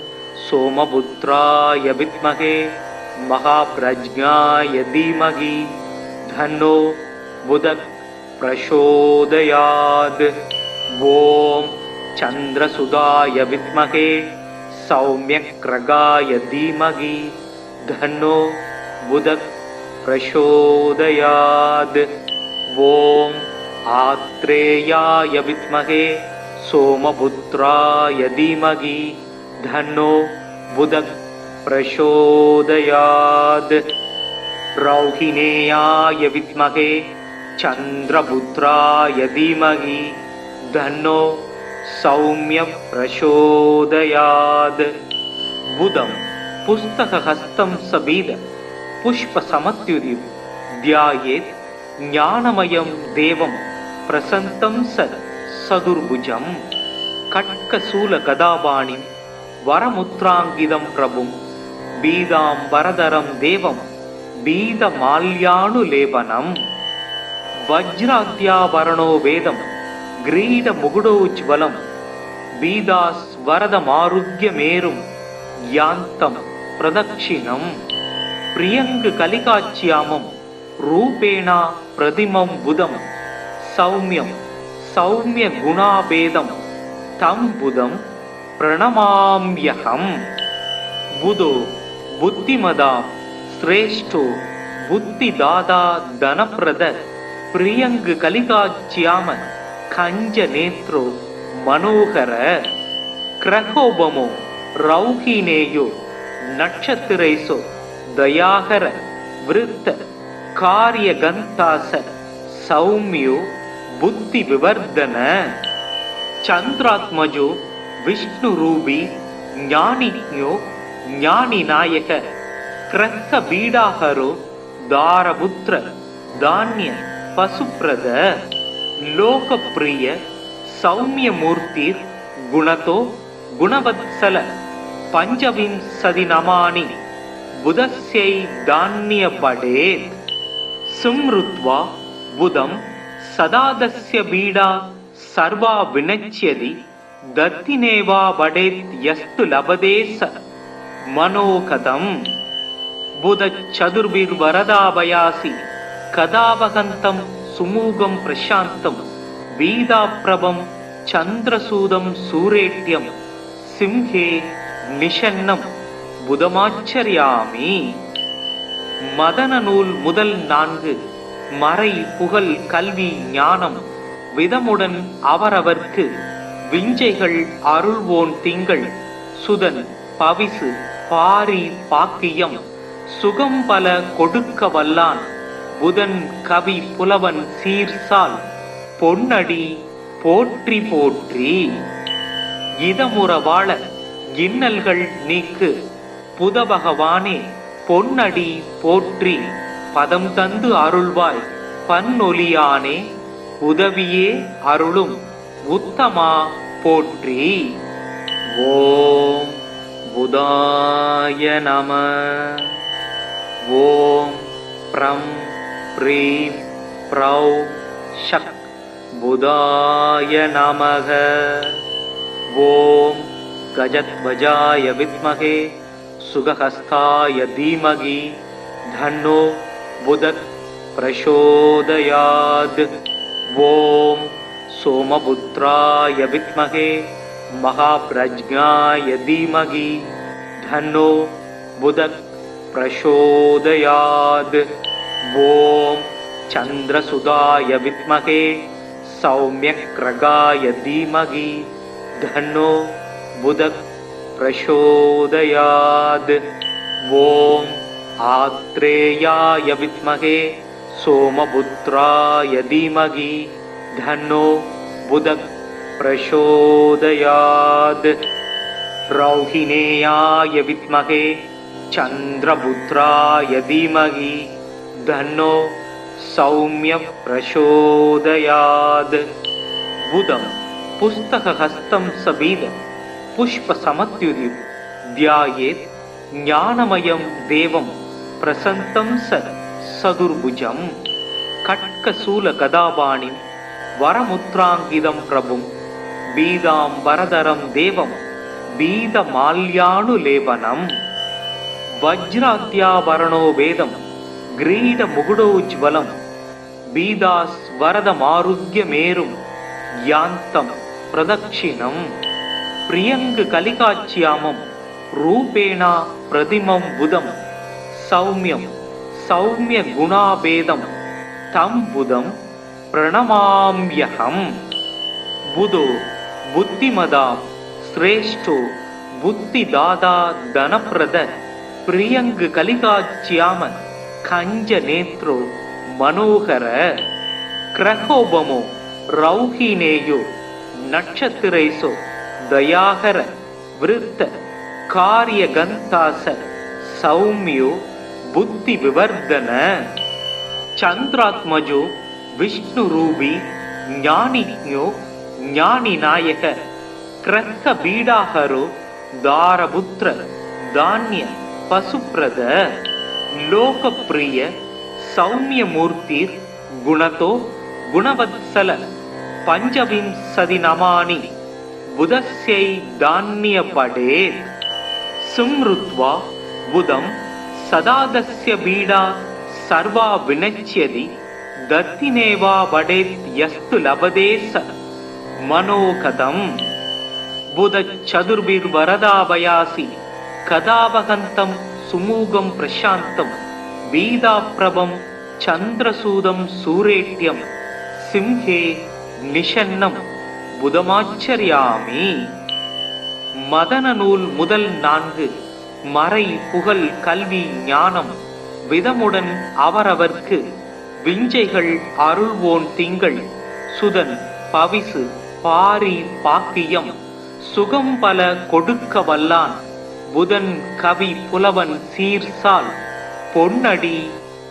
சோமபுத்ராய வித்மகே மகாப்ரஜ்ஞாய தீமகி தன்னோ புதக் பிரசோதயாத். ஓம் சந்திரசுதாய வித்மகே சௌம்யக்ரகாய தீமகி தன்னோ புதக் பிரசோதயாத். ஓம் ஆத்ரேயாய வித்மகே சோமபுத்ராய தீமகி தன்னோ புதக் பிரசோதயாத். ரௌஹிணேயாய வித்மகே சந்திரபுத்ராய தீமகி தன்னோ சௌம்ய பிரசோதயாத். புதம் புஸ்தகஹஸ்தம் சபீத புஷ்ப சமத்யுதி தியாயேத் ஞானமயம் தேவம் பிரசந்தம் சதுர்புஜம். கட்கசூல கதாபாணிம் வரமுத்ராங்கிதம் பிரபும் பீதாம் வரதரம் தேவம் பீத மால்யானுலேபனம். வஜ்ராத்யாவரணோ வேதம் கிரீட முகுடோஜ்வலம் பீதாஸ் வரதமாருக்யமேரும் யாந்தம் பிரதக்ஷிணம். பிரியங்கு கலிகாச்சியாமம் ரூபேணா பிரதிமம் புதம் சௌமியம் சௌமிய குணாபேதம் தம் புதம் பிரணமாம்யகம். புதோ புத்திமதாம் ஸ்ரேஷ்டோ புத்திதாதா தனப்பிரத பிரியங்கு கலிகாச்சியாம கஞ்ச நேத்ரோ மனோகர. கிரகோபமோ ரௌஹினேயோ நட்சத்திரைசோ தயாகர விருத்த காரியகந்தாச சௌமியோ புத்தி விவர்தன. சந்திராத்மஜோ விஷ்ணு ரூபி ஞானிஞோ ஞானி நாயக கிரக பீடாஹரோ தாரபுத்திர தானிய பசுப்ரத. லோகப்பிரிய சௌமிய மூர்த்திர் குணதோ குணவத்சல பஞ்சவிம்சதி நமானி புதஸ்யை தான்ய படேத். சும்ருத்வா புதம் சதாதஸ்ய பீடா சர்வா வினச்யதி தத்தினேவா வடேத் யஸ்து லபதே ச மனோகதம். புத சதுர்பிர் வரதாபயாசி கதாபகந்தம் சுமூகம் பிரசாந்தம் வீதாப்ரபம் சந்திரசூதம் சூரேட்யம் சிம்ஹே நிஷன்னம் புதமாச்சரியாமி. மதன நூல் முதல் 4 மறை புகழ் கல்வி ஞானம் விதமுடன் அவரவர்க்கு விஞ்சைகள் அருள்வோன் திங்கள் சுதன் பவிசு பாரி பாக்கியம் சுகம் பல கொடுக்க வல்லான் புதன் கவி புலவன் சீர்சால் பொன்னடி போற்றி போற்றி. இதமுற வாழ இன்னல்கள் நீக்கு புத பகவானே பொன்னடி போற்றி பதம் தந்து அருள்வாய் பன்னொலியானே உதவியே அருளும் உத்தமா போற்றி. ஓம் புதாய நம. ஓம் ப்ரம் ப்ரீம் ப்ரௌ ஷக் புதாய நமக. ஓம் கஜத்வஜாய வித்மகே சுகஹஸ்தாய தீமகி தன்னோ புதக் பிரசோதயாத். ஓம் சோமபுத்ராய வித்மகே மகாப்ரஜ்ஞாய தீமகி தன்னோ புதக் பிரசோதயாத். ஓம் சந்திரசுதாய வித்மகே சௌமியக்ரகாய தீமகி தன்னோ புதக் பிரசோதயாத். ஓம் ஆத்ரேயாய வித்மகே சோமபுத்ராய தீமகி தன்னோ புதக் பிரசோதயாத். ரௌஹிணேயாய வித்மகே சந்திரபுத்ராய தீமகி தன்னோ சௌமிய பிரசோதயாத். புதம் புஸ்தகஹஸ்தம் சபீத புஷ்பசமத்யுதிம் த்யாயேத் ஞானமயம் தேவம் பிரசந்தம் சதுர்புஜம். கட்கசூலகதாபாணிம் வரமுத்ராங்கிதம் பிரபும் பீதாம்பரதரம் தேவம் பீதமால்யானுலேபனம். வஜ்ராத்யாபரணோ வேதம் கிரீடமுகுடோஜ்வலம் பீதாஸ்வரதமாருக்யமேரும் யாந்தம் பிரதக்ஷிணம். பிரியங்கு கலிகாச்சியாமம் ரூபேணா பிரதிமம் புதம் சௌமியம் சௌமிய குணாபேதம் தம் புதம் பிரணமாம்யஹம். புதோ புத்திமதாம் ஸ்ரேஷ்டோ புத்திதாதா தனப்பிரத பிரியங்கு கலிகாச்சியாம கஞ்ச நேத்ரோ மனோகர. கிரகோபமோ ரௌஹினேயோ நட்சத்திரேசோ தயாகர விருத்த காரியகந்தாச சௌமியோ புத்தி விவர்தன. சந்திராத்மஜோ விஷ்ணுரூபி ஞானிஜ்ஞோ ஞானிநாயக கிரக்க பீடாஹரோ தாரபுத்ர தானிய பசுப்ரத. லோகப்பிரிய சௌமியமூர்த்திர் குணதோ குணவத்சல பஞ்சவிம்சதி நமானி புதஸ்யை தான்ய படேத். சும்ருத்வா புதம் சதாதஸ்ய பீடா சர்வா வினச்யதி தத்தினேவா வடேத் யஸ்து லபதே ச மனோகதம். புதச்சதுர்பிர்வரதாபயாசி கதாவகந்தம் சுமூகம் பிரசாந்தம் பீதாப்ரபம் சந்திரசூதம் சூரேட்யம் சிம்ஹே நிஷன்னம் புதமாச்சரியாமி. மதன நூல் முதல் 4 மறை புகழ் கல்வி ஞானம் விதமுடன் அவரவர்க்கு விஞ்சைகள் அருள்வோன் திங்கள் சுதன் பவிசு பாரி பாக்கியம் சுகம் பல கொடுக்க வல்லான் புதன் கவி புலவன் சீர்சால் பொன்னடி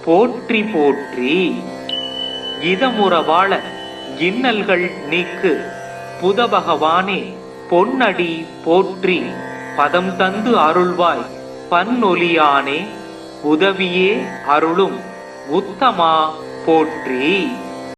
போற்றி போற்றி. இதமுற வாழ இன்னல்கள் நீக்கு புதபகவானே பொன்னடி போற்றி. பதம் தந்து அருள்வாய் பன்னொலியானே உதவியே அருளும் உத்தமா போற்றி.